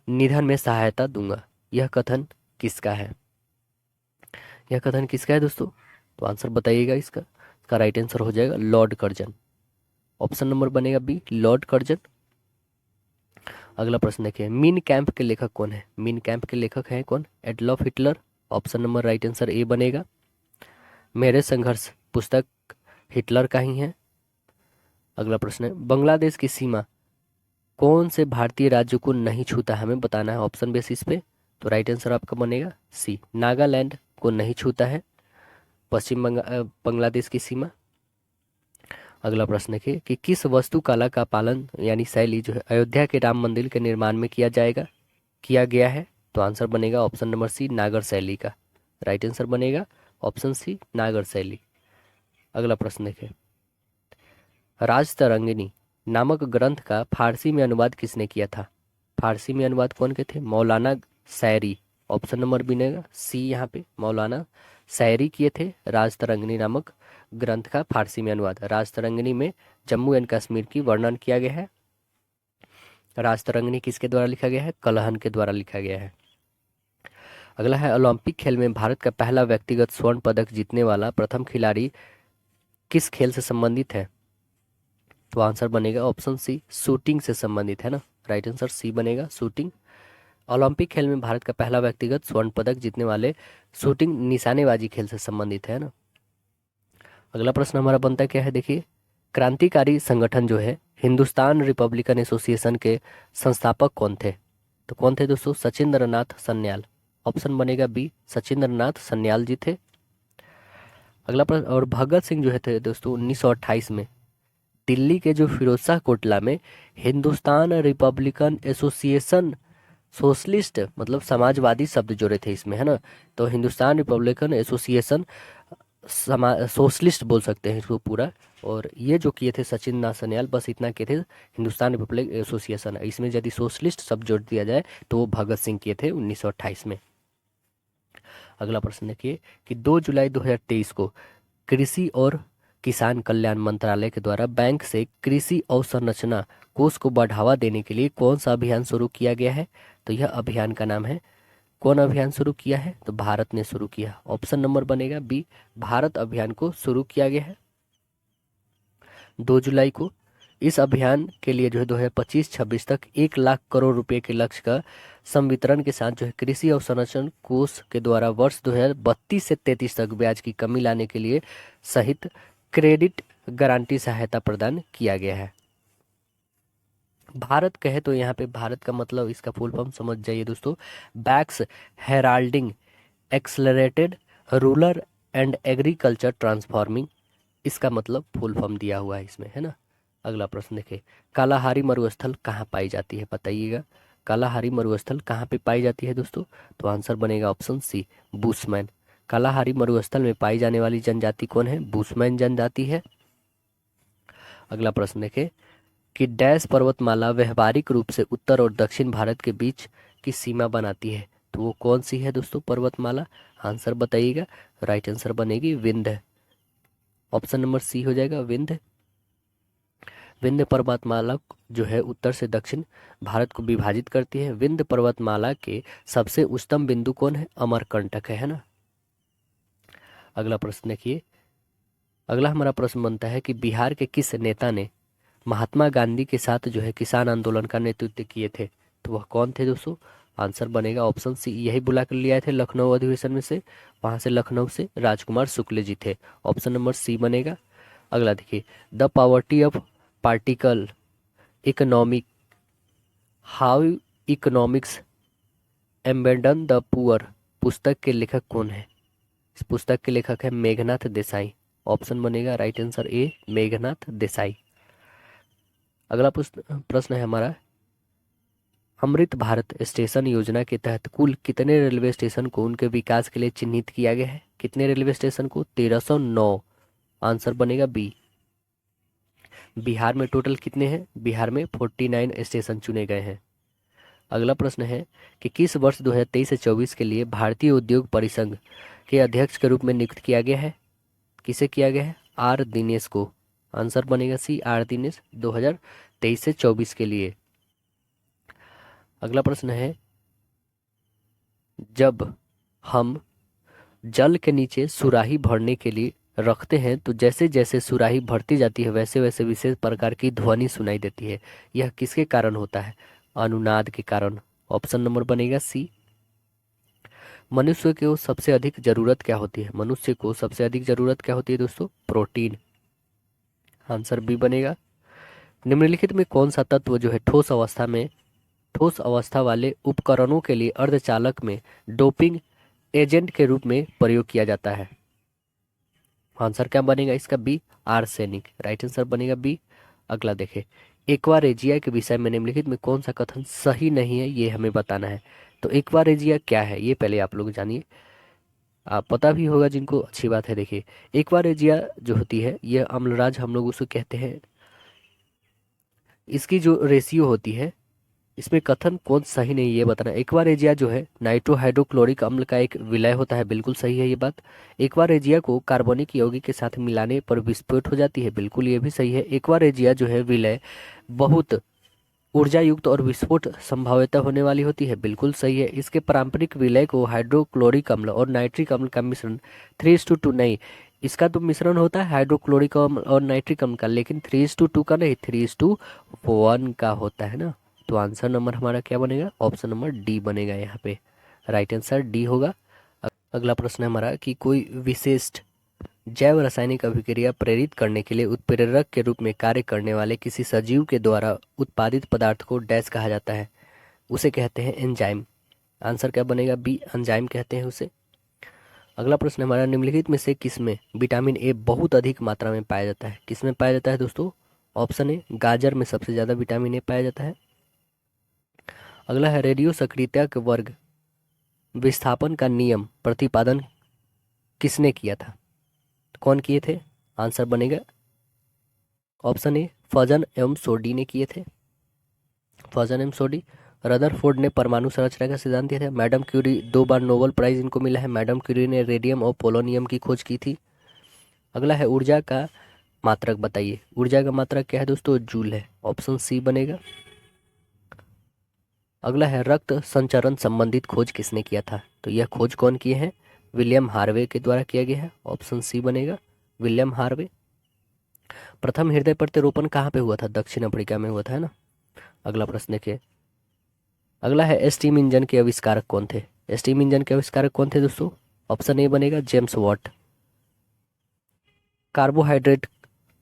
Speaker 1: निधन में सहायता दूंगा। यह कथन किसका है? यह कथन किसका है दोस्तों? तो आंसर बताइएगा इसका राइट आंसर हो जाएगा लॉर्ड कर्जन। ऑप्शन नंबर बनेगा बी, लॉर्ड कर्जन। अगला प्रश्न देखिए, मीन कैंप के लेखक कौन है? मीन कैंप के लेखक हैं कौन? Adolf Hitler. Option number right answer A बनेगा। मेरे संघर्ष पुस्तक हिटलर का ही है। अगला प्रश्न है, बांग्लादेश की सीमा कौन से भारतीय राज्य को नहीं छूता? हमें बताना है ऑप्शन बेसिस पे। तो राइट आंसर आपका बनेगा सी, नागालैंड को नहीं छूता है बांग्लादेश की सीमा। अगला प्रश्न है कि किस वास्तुकला का पालन यानी शैली जो है अयोध्या के राम मंदिर के निर्माण में किया गया है? तो आंसर बनेगा ऑप्शन नंबर सी, नागर शैली का। राइट आंसर बनेगा ऑप्शन सी, नागर शैली। अगला प्रश्न देखें, राजतरंगिणी नामक ग्रंथ का फारसी में अनुवाद किसने किया था? फारसी में अनुवाद कौन के थे? मौलाना सैरी। ऑप्शन नंबर बनेगा सी यहाँ पे, मौलाना सैरी किए थे राजतरंगिणी नामक ग्रंथ का फारसी में अनुवाद। राजतरंगिणी में जम्मू एंड कश्मीर की वर्णन किया गया है। राजतरंगिणी किसके द्वारा लिखा गया है? कलहन के द्वारा लिखा गया है। अगला है, ओलंपिक खेल में भारत का पहला व्यक्तिगत स्वर्ण पदक जीतने वाला प्रथम खिलाड़ी किस खेल से संबंधित है? तो आंसर बनेगा ऑप्शन सी, शूटिंग से संबंधित है ना। राइट आंसर सी बनेगा, शूटिंग। ओलंपिक खेल में भारत का पहला व्यक्तिगत स्वर्ण पदक जीतने वाले शूटिंग निशानेबाजी खेल से संबंधित है ना। अगला प्रश्न हमारा बनता क्या है, देखिए, क्रांतिकारी संगठन जो है हिंदुस्तान रिपब्लिकन एसोसिएशन के संस्थापक कौन थे? तो कौन थे दोस्तों? सचिंद्र नाथ सन्याल। ऑप्शन बनेगा बी, सचिंद्र नाथ सन्याल जी थे। अगला प्रश्न, और भगत सिंह जो है थे दोस्तों 1928 में दिल्ली के जो फिरोजशाह कोटला में हिंदुस्तान रिपब्लिकन एसोसिएशन सोशलिस्ट मतलब समाजवादी शब्द जोड़े थे इसमें, है ना। तो हिंदुस्तान रिपब्लिकन एसोसिएशन सोशलिस्ट बोल सकते हैं इसको पूरा। और ये जो किए थे सचिन नाथ सन्याल, बस इतना किए थे, हिंदुस्तान रिपब्लिक एसोसिएशन। इसमें यदि सोशलिस्ट शब्द जोड़ दिया जाए तो वो भगत सिंह किए थे 1928 में। अगला प्रश्न देखिए कि 2 जुलाई 2023 को कृषि और किसान कल्याण मंत्रालय के द्वारा बैंक से कृषि अवसंरचना कोष को बढ़ावा देने के लिए कौन सा अभियान शुरू किया गया है? तो यह अभियान का नाम है, कौन अभियान शुरू किया है? तो भारत ने शुरू किया। ऑप्शन नंबर बनेगा बी, भारत अभियान को शुरू किया गया है 2 जुलाई को। इस अभियान के लिए जो है 2025-26 तक 1 लाख करोड़ रुपए के लक्ष्य का संवितरण के साथ जो है कृषि अवसंरचना कोष के द्वारा वर्ष 2032 से 33 तक ब्याज की कमी लाने के लिए सहित क्रेडिट गारंटी सहायता प्रदान किया गया है। भारत कहे तो यहाँ पे भारत का मतलब इसका फुल फॉर्म समझ जाइए दोस्तों, backs heralding accelerated rural and agriculture transforming, इसका मतलब फुल फॉर्म दिया हुआ है इसमें, है ना। अगला प्रश्न देखिए, कालाहारी मरुस्थल कहाँ पाई जाती है? बताइएगा, कालाहारी मरुस्थल कहाँ पे पाई जाती है दोस्तों? तो आंसर बनेगा ऑप्शन सी, बुशमैन। कालाहारी मरुस्थल में पाई जाने वाली जनजाति कौन है? बुशमैन जनजाति है। अगला प्रश्न देखें कि डैश पर्वतमाला व्यवहारिक रूप से उत्तर और दक्षिण भारत के बीच की सीमा बनाती है, तो वो कौन सी है दोस्तों पर्वतमाला? आंसर बताइएगा। राइट आंसर बनेगी विंध्य। ऑप्शन नंबर सी हो जाएगा, विंध्य। विंध्य पर्वतमाला जो है उत्तर से दक्षिण भारत को विभाजित करती है। विंध्य पर्वतमाला के सबसे उच्चतम बिंदु कौन है? अमरकंटक है ना। अगला प्रश्न देखिए, अगला हमारा प्रश्न बनता है कि बिहार के किस नेता ने महात्मा गांधी के साथ जो है किसान आंदोलन का नेतृत्व किए थे? तो वह कौन थे दोस्तों? आंसर बनेगा ऑप्शन सी, यही बुला कर लिया थे लखनऊ अधिवेशन में से, वहां से लखनऊ से राजकुमार शुक्ल जी थे। ऑप्शन नंबर सी बनेगा। अगला देखिए, the poverty of particle economic how economics embedded the poor पुस्तक के लेखक कौन है? इस पुस्तक के लेखक है मेघनाथ देसाई। ऑप्शन बनेगा right answer A, Meghnath Desai. अगला प्रश्न है हमारा, अमृत भारत स्टेशन योजना के तहत कुल कितने रेलवे स्टेशन को उनके विकास के लिए चिन्हित किया गया है? कितने रेलवे स्टेशन को? 1309। आंसर बनेगा बी। बिहार में टोटल कितने हैं? बिहार में 49 स्टेशन चुने गए हैं। अगला प्रश्न है कि किस वर्ष 2023 से 24 के लिए भारतीय उद्योग परिसंघ के अध्यक्ष के रूप में नियुक्त किया गया है? किसे किया गया है? आर दिनेश को। आंसर बनेगा सी, आर दिनेश 2023 से 24 के लिए। अगला प्रश्न है, जब हम जल के नीचे सुराही भरने के लिए रखते हैं तो जैसे जैसे सुराही भरती जाती है वैसे वैसे विशेष प्रकार की ध्वनि सुनाई देती है, यह किसके कारण होता है? अनुनाद के कारण। ऑप्शन नंबर बनेगा सी। मनुष्य को सबसे अधिक जरूरत क्या होती है? मनुष्य को सबसे अधिक जरूरत क्या होती है दोस्तों? प्रोटीन। आंसर बी बनेगा। निम्नलिखित में कौन सा तत्व जो है ठोस अवस्था वाले उपकरणों के लिए अर्धचालक में डोपिंग एजेंट के रूप में प्रयोग किया जाता है? आंसर क्या बनेगा इसका? B, arsenic. राइट आंसर बनेगा बी। अगला देखें, एक्वारेजिया के विषय में निम्नलिखित में कौन सा कथन सही नहीं है, ये हमें बताना है। तो एक्वारेजिया क्या है ये पहले आप लोग जानिए। आप पता भी होगा जिनको, अच्छी बात है। देखिए एक्वारेजिया जो होती है यह अम्लराज हम लोग उसे कहते हैं। इसकी जो रेशियो होती है, इसमें कथन कौन सही नहीं ये बताना। एक्वारेजिया जो है नाइट्रोहाइड्रोक्लोरिक अम्ल का एक विलय होता है, बिल्कुल सही है ये बात। एक्वारेजिया को कार्बनिक यौगिक के साथ मिलाने पर विस्फोट हो जाती है, बिल्कुल ये भी सही है। एक्वारेजिया जो है विलय बहुत ऊर्जा युक्त और विस्फोट संभाव्यता होने वाली होती है, बिल्कुल सही है। इसके पारंपरिक विलय को हाइड्रोक्लोरिक अम्ल और नाइट्रिक अम्ल का मिश्रण 3:2 नहीं, इसका तो मिश्रण होता है हाइड्रोक्लोरिक अम्ल और नाइट्रिक अम्ल का, लेकिन 3:2 का नहीं, 3:1 का होता है ना। तो आंसर नंबर हमारा क्या बनेगा, ऑप्शन नंबर डी बनेगा यहाँ पे, राइट आंसर डी होगा। अगला प्रश्न है हमारा कि कोई विशिष्ट जैव रासायनिक अभिक्रिया प्रेरित करने के लिए उत्प्रेरक के रूप में कार्य करने वाले किसी सजीव के द्वारा उत्पादित पदार्थ को डैश कहा जाता है, उसे कहते हैं एंजाइम। आंसर क्या बनेगा, बी एंजाइम कहते हैं उसे। अगला प्रश्न हमारा, निम्नलिखित में से किसमें विटामिन ए बहुत अधिक मात्रा में पाया जाता है, किसमें पाया जाता है दोस्तों, ऑप्शन ए गाजर में सबसे ज्यादा विटामिन ए पाया जाता है। अगला है रेडियो सक्रियता के वर्ग विस्थापन का नियम प्रतिपादन किसने किया था, कौन किए थे, आंसर बनेगा ऑप्शन ए फजन एवं सोडी ने किए थे, फजन एवं सोडी। रदरफोर्ड ने परमाणु संरचना का सिद्धांत दिया था। मैडम क्यूरी 2 बार नोबेल प्राइज इनको मिला है, मैडम क्यूरी ने रेडियम और पोलोनियम की खोज की थी। अगला है ऊर्जा का मात्रक बताइए, ऊर्जा का मात्रक क्या है दोस्तों, जूल है, ऑप्शन सी बनेगा। अगला है रक्त संचरण संबंधित खोज किसने किया था, तो यह खोज कौन किए हैं, विलियम हार्वे के द्वारा किया गया है, ऑप्शन सी बनेगा विलियम हार्वे। प्रथम हृदय प्रत्यारोपण कहाँ पे हुआ था, दक्षिण अफ्रीका में हुआ था, है ना। अगला प्रश्न देखिए, अगला है स्टीम इंजन के आविष्कारक कौन थे, स्टीम इंजन के आविष्कारक कौन थे दोस्तों, ऑप्शन ए बनेगा जेम्स वॉट। कार्बोहाइड्रेट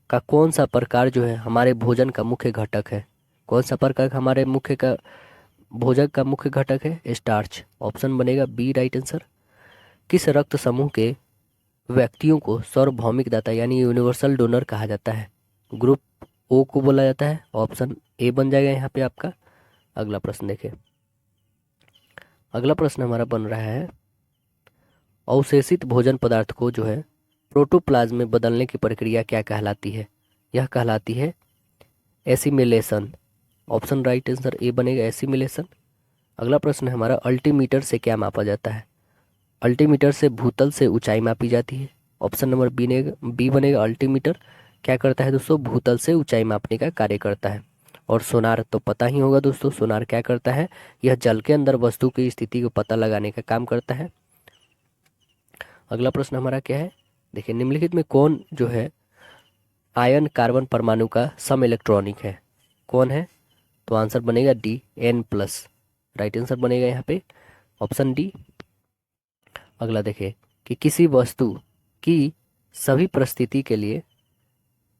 Speaker 1: का कौन सा प्रकार जो है हमारे भोजन का मुख्य घटक है, कौन सा प्रकार हमारे मुख्य का भोजन का मुख्य घटक है, स्टार्च, ऑप्शन बनेगा बी राइट आंसर। किस रक्त समूह के व्यक्तियों को सार्वभौमिक दाता यानी यूनिवर्सल डोनर कहा जाता है, ग्रुप ओ को बोला जाता है, ऑप्शन ए बन जाएगा यहाँ पे आपका। अगला प्रश्न देखें, अगला प्रश्न हमारा बन रहा है अवशेषित भोजन पदार्थ को जो है प्रोटोप्लाज्म में बदलने की प्रक्रिया क्या कहलाती है, यह कहलाती है assimilation, option right answer A बनेगा एसिमिलेशन। अगला प्रश्न है हमारा अल्टीमीटर से क्या मापा जाता है, अल्टीमीटर से भूतल से ऊंचाई मापी जाती है, ऑप्शन नंबर बी बनेगा अल्टीमीटर क्या करता है दोस्तों, भूतल से ऊंचाई मापने का कार्य करता है। और सोनार तो पता ही होगा दोस्तों, सोनार क्या करता है, यह जल के अंदर वस्तु की स्थिति को पता लगाने का काम करता है। अगला प्रश्न हमारा क्या है, देखिए निम्नलिखित में कौन जो है आयन कार्बन परमाणु का सम इलेक्ट्रॉनिक है, कौन है, तो आंसर बनेगा डी N+, राइट आंसर बनेगा यहाँ पे ऑप्शन डी। अगला देखें कि किसी वस्तु की सभी परिस्थिति के लिए,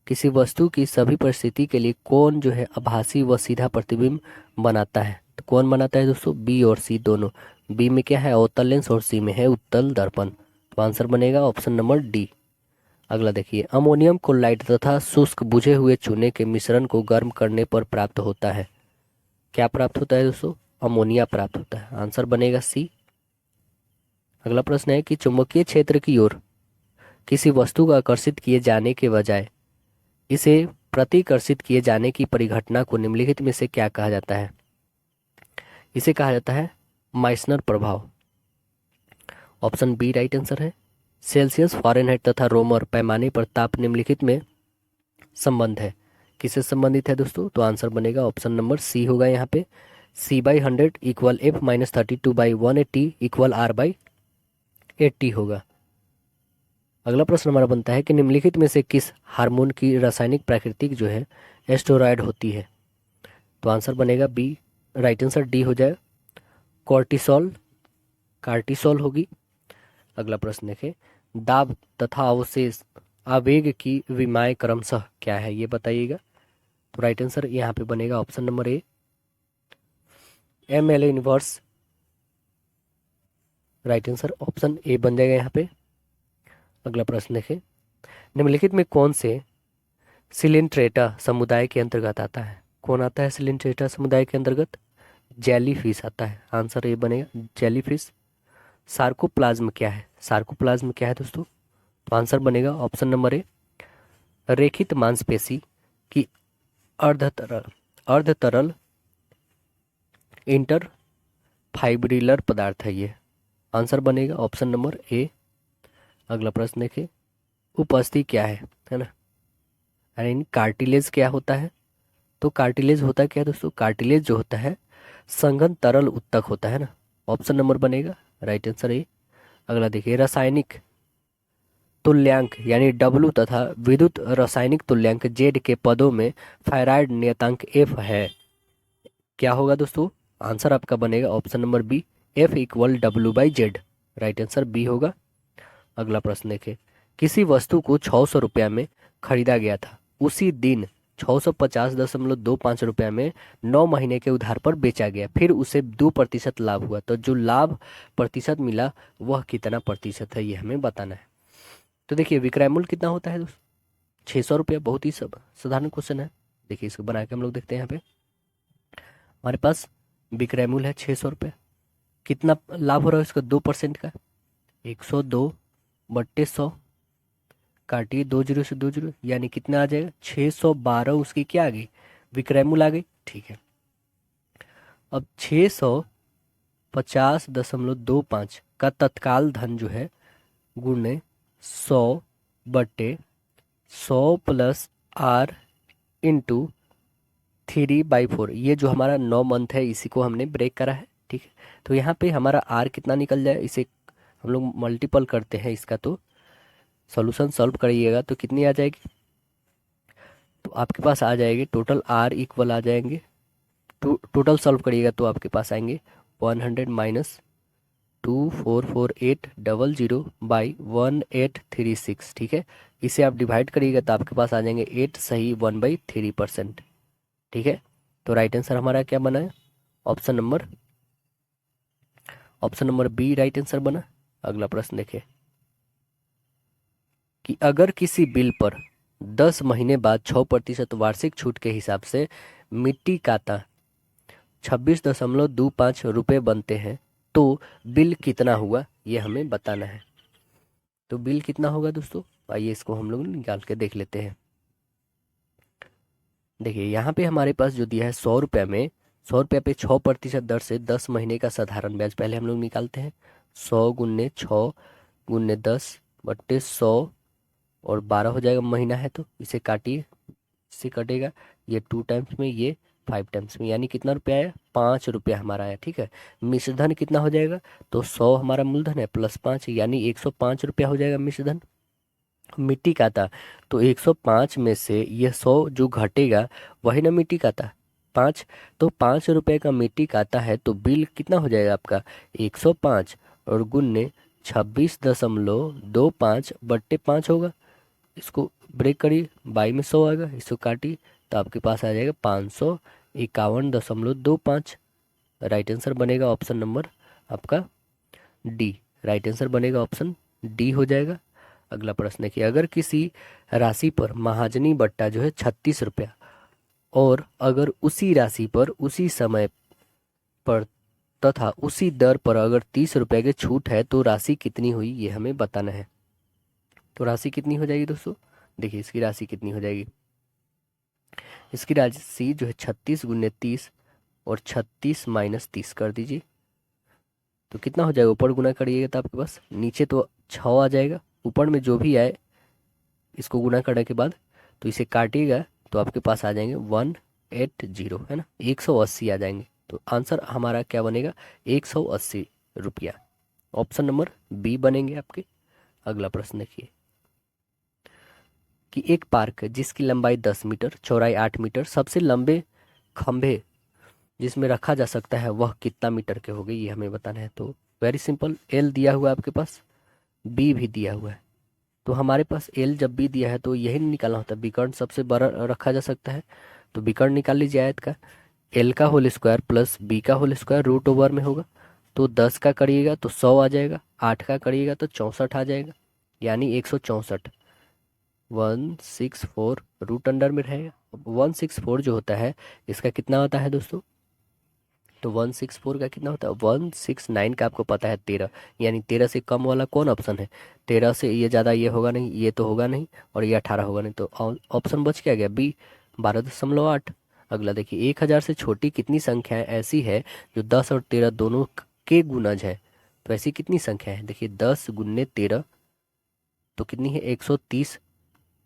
Speaker 1: किसी वस्तु की सभी परिस्थिति के लिए कौन जो है आभासी व सीधा प्रतिबिंब बनाता है, तो कौन बनाता है दोस्तों, बी और सी दोनों। बी में क्या है अवतल लेंस और सी में है उत्तल दर्पण, तो आंसर बनेगा ऑप्शन नंबर डी। अगला देखिए अमोनियम क्लोराइड तथा शुष्क बुझे हुए चूने के मिश्रण को गर्म करने पर प्राप्त होता है, क्या प्राप्त होता है दोस्तों, अमोनिया प्राप्त होता है, आंसर बनेगा सी। अगला प्रश्न है कि चुंबकीय क्षेत्र की ओर किसी वस्तु को आकर्षित किए जाने के बजाय इसे प्रतिकर्षित किए जाने की परिघटना को निम्नलिखित में से क्या कहा जाता है, इसे कहा जाता है माइसनर प्रभाव, ऑप्शन बी राइट आंसर है। सेल्सियस फ़ारेनहाइट तथा रोमर पैमाने पर ताप निम्नलिखित में संबंध है, किससे संबंधित है दोस्तों, तो आंसर बनेगा ऑप्शन नंबर सी होगा यहाँ पे, C/100 equal F-32/180 equal R/80 होगा। अगला प्रश्न हमारा बनता है कि निम्नलिखित में से किस हार्मोन की रासायनिक प्राकृतिक जो है एस्टेरॉयड होती है, तो आंसर बनेगा बी राइट आंसर डी हो जाए कॉर्टिसोल, कार्टिसोल होगी। अगला प्रश्न देखें दाब तथा अवशेष आवेग की विमाएं क्रमशः क्या है ये बताइएगा, तो राइट आंसर यहाँ पे बनेगा option number A ML inverse, right answer option A बन जाएगा यहाँ पे। अगला प्रश्न देखें निम्नलिखित में कौन से सिलिंट्रेटा समुदाय के अंतर्गत आता है, कौन आता है सिलिंट्रेटा समुदाय के अंतर्गत, जेली फिश आता है, आंसर ए बनेगा जेली फिश। सार्कोप्लाज्म क्या है? सार्कोप्लाज्म क्या है दोस्तों? तो आंसर बनेगा ऑप्शन नंबर ए, रेखित मांसपेशी की अर्धतरल अर्धतरल इंटर फाइब्रिलर पदार्थ है ये। आंसर बनेगा ऑप्शन नंबर ए। अगला प्रश्न देखिए, उपस्थि क्या है ना? यानी कार्टिलेज क्या होता है? तो कार्टिलेज होता है क्या दोस्तों? कार्टिलेज जो होता है संघन तरल उत्तक होता है ना। ऑप्शन नंबर बनेगा राइट आंसर ए। अगला देखिए, रासायनिक तुल्यांक यानी डब्लू तथा विद्युत रासायनिक तुल्यांक जेड के पदों में फायराइड नियतांक एफ है, क्या होगा दोस्तों? आंसर आपका बनेगा option number B, F equal W by Z. Right answer B होगा। अगला प्रश्न देखें, किसी वस्तु को 600 रुपया में खरीदा गया था, उसी दिन 650.25 रुपया में 9 महीने के उधार पर बेचा गया, फिर उसे 2% लाभ हुआ, तो जो लाभ प्रतिशत मिला वह कितना प्रतिशत है, ये हमें बताना है। तो देखिए विक्रय मूल्य कितना होता है दोस्तों? 600 रुपया। बहुत ही सब साधारण क्वेश्चन है। देखिए इसको बना के हम लोग देखते हैं। यहाँ पे हमारे पास विक्रय मूल्य है 600 रुपया। कितना लाभ हो रहा है इसका? 2% का। 102/100 काटिए 20 से 20, यानी कितना आ जाएगा? 612 उसकी क्या आ गई? विक्रय मूल्य आ गई। ठीक है, अब 650.25 का तत्काल धन जो है गुणे 100/100 प्लस आर इंटू 3/4, ये जो हमारा 9 मंथ है इसी को हमने ब्रेक करा है। ठीक है, तो यहाँ पे हमारा आर कितना निकल जाए, इसे हम लोग मल्टीपल करते हैं इसका, तो सॉल्यूशन सॉल्व करिएगा तो कितनी आ जाएगी? तो आपके पास आ जाएगी टोटल आर इक्वल आ जाएंगे, टोटल सॉल्व करिएगा तो आपके पास आएंगे 100 माइनस 244800/1836। ठीक है, इसे आप डिवाइड करिएगा तो आपके पास आ जाएंगे 8 सही 1/3%। ठीक है, तो राइट आंसर हमारा क्या बना है? Option number B right answer बना। अगला प्रश्न देखिए कि अगर किसी बिल पर 10 महीने बाद 6% वार्षिक छूट के हिसाब से मिट्टी काता 26.25 रुपये बनते हैं, तो बिल कितना हुआ, ये हमें बताना है। तो बिल कितना होगा दोस्तों? आइए इसको हम लोग निकाल के देख लेते हैं। देखिए यहाँ पे हमारे पास जो दिया है 100 रुपये में, 100 रुपये पे 6% दर से 10 महीने का साधारण ब्याज पहले हम लोग निकालते हैं। 100 × 6 × 10/100 और 12 हो जाएगा, महीना है तो इसे काटिए, इससे कटेगा ये 2 टाइम्स में, ये 5 टाइम्स में, यानी कितना रुपया आया? 5 रुपया हमारा आया। ठीक है, मिश्र धन कितना हो जाएगा? तो 100 हमारा मूलधन है प्लस 5 यानी 105 रुपया हो जाएगा मिश्र धन। मिट्टी का था तो 105 में से ये 100 जो घटेगा वही ना मिट्टी का था 5, तो 5 रुपए का मिट्टी काटा है, तो बिल कितना हो जाएगा आपका? 105 और गुन्ने 26.25/5 होगा। इसको ब्रेक करिए, बाई में 100 आएगा, इसको काटिए तो आपके पास आ जाएगा 551.25। राइट आंसर बनेगा ऑप्शन नंबर आपका डी। राइट आंसर बनेगा ऑप्शन डी हो जाएगा। अगला प्रश्न है कि अगर किसी राशि पर महाजनी बट्टा जो है 36 रुपया, और अगर उसी राशि पर उसी समय पर तथा उसी दर पर अगर 30 रुपये की छूट है, तो राशि कितनी हुई, ये हमें बताना है। तो राशि कितनी हो जाएगी दोस्तों? देखिए इसकी राशि कितनी हो जाएगी, इसकी राशि जो है 36 × 30 और 36 - 30 कर दीजिए, तो कितना हो जाएगा? ऊपर गुना करिएगा तो आपके पास नीचे तो 6 आ जाएगा, ऊपर में जो भी आए इसको गुना करने के बाद तो इसे काटिएगा तो आपके पास आ जाएंगे 180, है ना, 180 आ जाएंगे। तो आंसर हमारा क्या बनेगा? 180 रुपया। ऑप्शन नंबर बी बनेंगे आपके। अगला प्रश्न देखिए कि एक पार्क जिसकी लंबाई 10 मीटर, चौड़ाई 8 मीटर, सबसे लंबे खंभे जिसमें रखा जा सकता है वह कितना मीटर के हो गए, ये हमें बताना है। तो वेरी सिंपल, एल दिया हुआ है आपके पास, बी भी दिया हुआ है, तो हमारे पास एल जब बी दिया है तो यही निकालना होता है, विकर्ण सबसे बड़ा रखा जा सकता है, तो विकर्ण निकाल लीजिए आयत का। एल का होल स्क्वायर प्लस बी का होल स्क्वायर रूट ओवर में होगा, तो 10 का करिएगा तो 100 आ जाएगा, 8 का करिएगा तो 64 आ जाएगा, यानी 164। 164 रूट अंडर में रहेगा। 164 जो होता है इसका कितना होता है दोस्तों? तो 164 का कितना होता है, 169 का आपको पता है 13, यानी 13 से कम वाला कौन ऑप्शन है, 13 से ये ज़्यादा ये होगा नहीं, ये तो होगा नहीं, और ये 18 होगा नहीं, तो ऑप्शन बच क्या गया बी, 12.8। अगला देखिए, 1000 से छोटी कितनी संख्याएं ऐसी है जो 10 और 13 दोनों के गुणज है। तो ऐसी कितनी संख्या है, देखिए 10 गुने 13 तो कितनी है, 130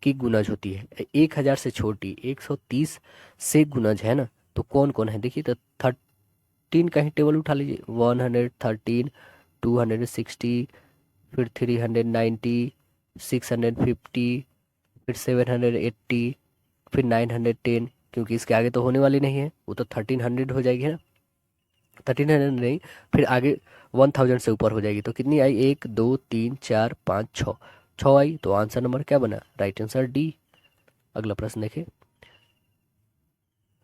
Speaker 1: की गुणज होती है। 1000 से छोटी 130 से गुणज है ना, तो कौन कौन है देखिए, तो 13 का ही टेबल उठा लीजिए, 113, 260, फिर 390, 650, फिर 780, फिर 910, क्योंकि इसके आगे तो होने वाली नहीं है, वो तो 1300 हो जाएगी ना, 1300 नहीं, फिर आगे 1000 से ऊपर हो जाएगी, तो कितनी आई, 1 2 3 4 5 6, 6 आई, तो आंसर नंबर क्या बना, राइट आंसर डी। अगला प्रश्न देखें,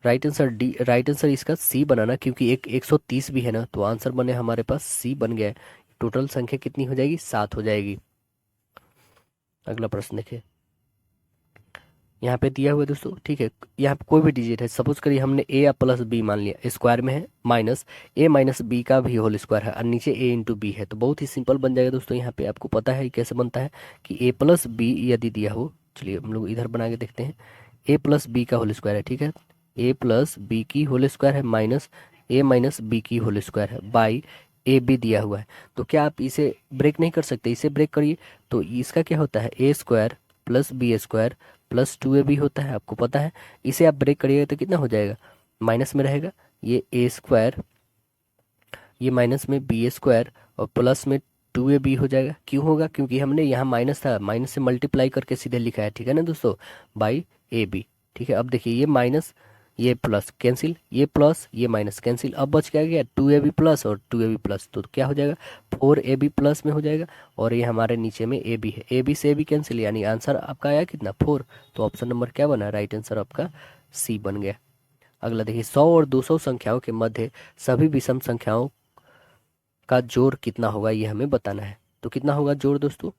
Speaker 1: right answer D, right answer इसका सी बनाना, क्योंकि एक 130 भी है ना, तो आंसर बने हमारे पास सी बन गया है। टोटल संख्या कितनी हो जाएगी, 7 हो जाएगी। अगला प्रश्न देखें, यहाँ पे दिया हुआ है दोस्तों, ठीक है, यहाँ पे कोई भी डिजिट है, सपोज करिए हमने ए या प्लस बी मान लिया, स्क्वायर में है, माइनस ए माइनस बी का भी होल स्क्वायर है, और नीचे ए इंटू बी है, तो बहुत ही सिंपल बन जाएगा दोस्तों। यहाँ पे आपको पता है कैसे बनता है कि ए प्लस बी यदि दिया हो, चलिए हम लोग इधर बना के देखते हैं, ए प्लस बी का होल स्क्वायर है, ठीक है, ए प्लस बी की होल स्क्वायर है, माइनस ए माइनस बी की होल स्क्वायर है, बाई ए बी दिया हुआ है। तो क्या आप इसे ब्रेक नहीं कर सकते, इसे ब्रेक करिए, तो इसका क्या होता है, A square plus B square plus 2ab होता है, आपको पता है। इसे आप ब्रेक करिएगा तो कितना हो जाएगा, माइनस में रहेगा, ये ए स्क्वायर, ये माइनस में बी स्क्वायर, और प्लस में 2ab हो जाएगा। क्यों होगा, क्योंकि हमने यहाँ माइनस था, माइनस से मल्टीप्लाई करके सीधे लिखा है, ठीक है ना दोस्तों, बाई ए बी। ठीक है, अब देखिए ये माइनस ये प्लस कैंसिल, ये प्लस ये माइनस कैंसिल, अब बच क्या गया, 2ab प्लस और 2ab प्लस, तो क्या हो जाएगा, 4ab प्लस में हो जाएगा, और ये हमारे नीचे में ए बी है, ए बी से ए बी कैंसिल, यानी आंसर आपका आया कितना, 4। तो ऑप्शन नंबर क्या बना, राइट आंसर आपका सी बन गया। अगला देखिए, 100 और 200 संख्याओं के मध्य सभी विषम संख्याओं का जोड़ कितना होगा, ये हमें बताना है। तो कितना होगा जोड़ दोस्तों,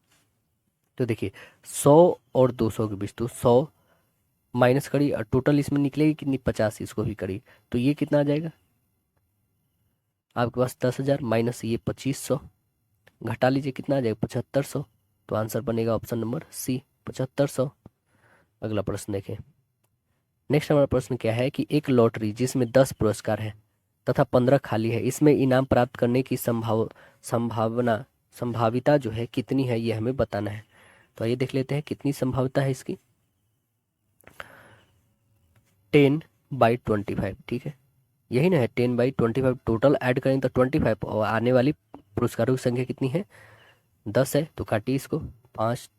Speaker 1: तो देखिए 100 और 200 के बीच, तो 100 माइनस करी और टोटल इसमें निकलेगी कितनी, 50, इसको भी करी, तो ये कितना आ जाएगा आपके पास, 10,000 माइनस ये 2500, घटा लीजिए कितना आ जाएगा, 7500। तो आंसर बनेगा ऑप्शन नंबर सी, 7500। अगला प्रश्न देखें, नेक्स्ट हमारा प्रश्न क्या है कि एक लॉटरी जिसमें 10 पुरस्कार है तथा 15 खाली है, इसमें इनाम प्राप्त करने की संभावना संभाविता जो है कितनी है, ये हमें बताना है। तो आइए देख लेते हैं कितनी संभाविता है इसकी, 10/25, ठीक है, यही ना है, 10/25, टोटल ऐड करें तो 25, और आने वाली पुरस्कारों की संख्या कितनी है, 10 है, तो काटिए इसको, 5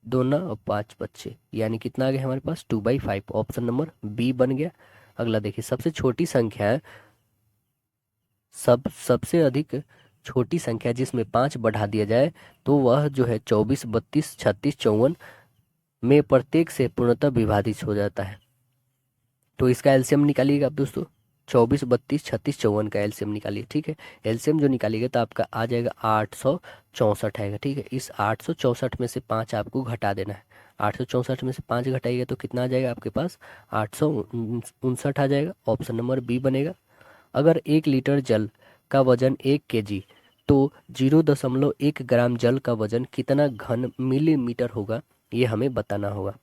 Speaker 1: 2 और 5 बच्चे, यानी कितना आ गया हमारे पास, 2/5, ऑप्शन नंबर बी बन गया। अगला देखिए, सबसे छोटी संख्या है, सबसे अधिक छोटी संख्या जिसमें 5 बढ़ा दिया जाए तो वह जो है 24, 32, 36, 54 में प्रत्येक से पूर्णतः विभाजित हो जाता है। तो इसका एलसीएम निकालिएगा आप दोस्तों, 24, 32, 36, 54 का एलसीएम निकालिए, ठीक है, एलसीएम जो निकालिएगा तो आपका आ जाएगा 864 आएगा, ठीक है, इस 864 में से 5 आपको घटा देना है, 864 में से 5 घटाइएगा तो कितना आ जाएगा आपके पास, 859 आ जाएगा, ऑप्शन नंबर बी बनेगा। अगर 1 लीटर जल का वजन 1 kg, तो 0.1 ग्राम जल का वजन कितना घन मिलीमीटर होगा, ये हमें बताना होगा।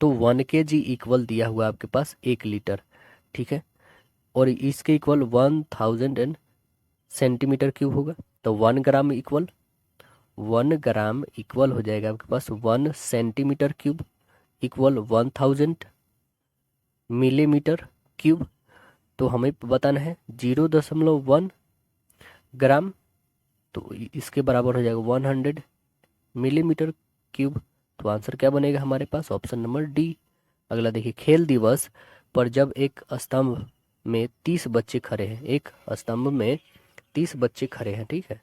Speaker 1: तो 1 kg इक्वल दिया हुआ आपके पास 1 लीटर, ठीक है, और इसके इक्वल 1000 सेंटीमीटर क्यूब होगा, तो 1 ग्राम इक्वल हो जाएगा आपके पास 1 centimetre cube equal 1000 millimetre cube. तो हमें बताना है 0.1 ग्राम, तो इसके बराबर हो जाएगा 100 मिलीमीटर क्यूब। तो आंसर क्या बनेगा हमारे पास, ऑप्शन नंबर डी। अगला देखिए, खेल दिवस पर जब एक स्तंभ में 30 बच्चे खड़े हैं, एक स्तंभ में 30 बच्चे खड़े हैं, ठीक है,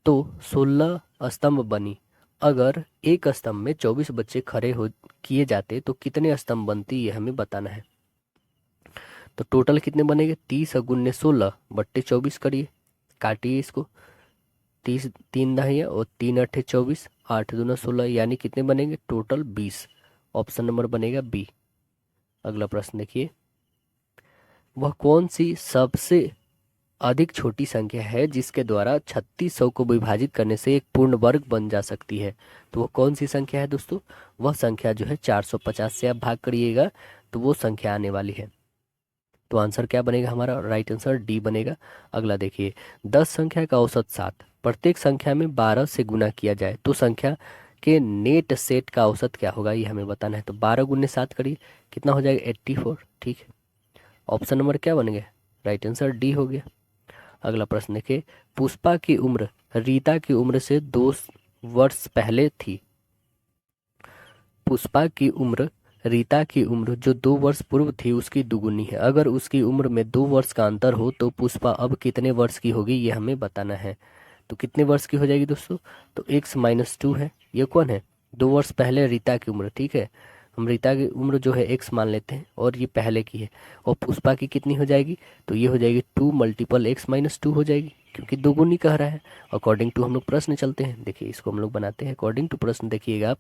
Speaker 1: तो 16 स्तंभ बनी, अगर एक स्तंभ में 24 बच्चे खड़े हो किए जाते तो कितने स्तंभ बनती, ये हमें बताना है। तो टोटल कितने बनेंगे, 30 गुने 16 बट्टे 24 करिए, काटिए इसको, 30 3 दहिया और 3 अट्ठे 24, 8 दूना 16, यानी कितने बनेंगे टोटल 20, ऑप्शन नंबर बनेगा बी। अगला प्रश्न देखिए, वह कौन सी सबसे अधिक छोटी संख्या है जिसके द्वारा 3600 को विभाजित करने से एक पूर्ण वर्ग बन जा सकती है। तो वो कौन सी संख्या है दोस्तों? वह संख्या जो है 450 से आप भाग करिएगा तो वो संख्या आने वाली है। तो आंसर क्या बनेगा हमारा? राइट आंसर डी बनेगा। अगला देखिए, 10 संख्या का औसत 7, प्रत्येक संख्या में 12 से गुना किया जाए तो संख्या के नेट सेट का औसत क्या होगा, ये हमें बताना है। तो 12 गुने 7 करिए, कितना हो जाएगा? 84। ठीक है, ऑप्शन नंबर क्या बन गया? राइट आंसर डी हो गया। अगला प्रश्न देखिए, पुष्पा की उम्र रीता की उम्र से 2 वर्ष पहले थी। पुष्पा की उम्र रीता की उम्र जो 2 वर्ष पूर्व थी उसकी दुगुनी है। अगर उसकी उम्र में 2 वर्ष का अंतर हो तो पुष्पा अब कितने वर्ष की होगी, ये हमें बताना है। तो कितने वर्ष की हो जाएगी दोस्तों? तो x-2 है। ये कौन है? 2 वर्ष पहले रीता की उम्र। ठीक है, हम रीता की उम्र जो है x मान लेते हैं और ये पहले की है। और पुष्पा की कितनी हो जाएगी? तो ये हो जाएगी 2 मल्टीपल x-2 हो जाएगी, क्योंकि दोगुनी कह रहा है। अकॉर्डिंग टू हम लोग प्रश्न चलते हैं, देखिए इसको हम लोग बनाते हैं अकॉर्डिंग टू प्रश्न। देखिएगा आप,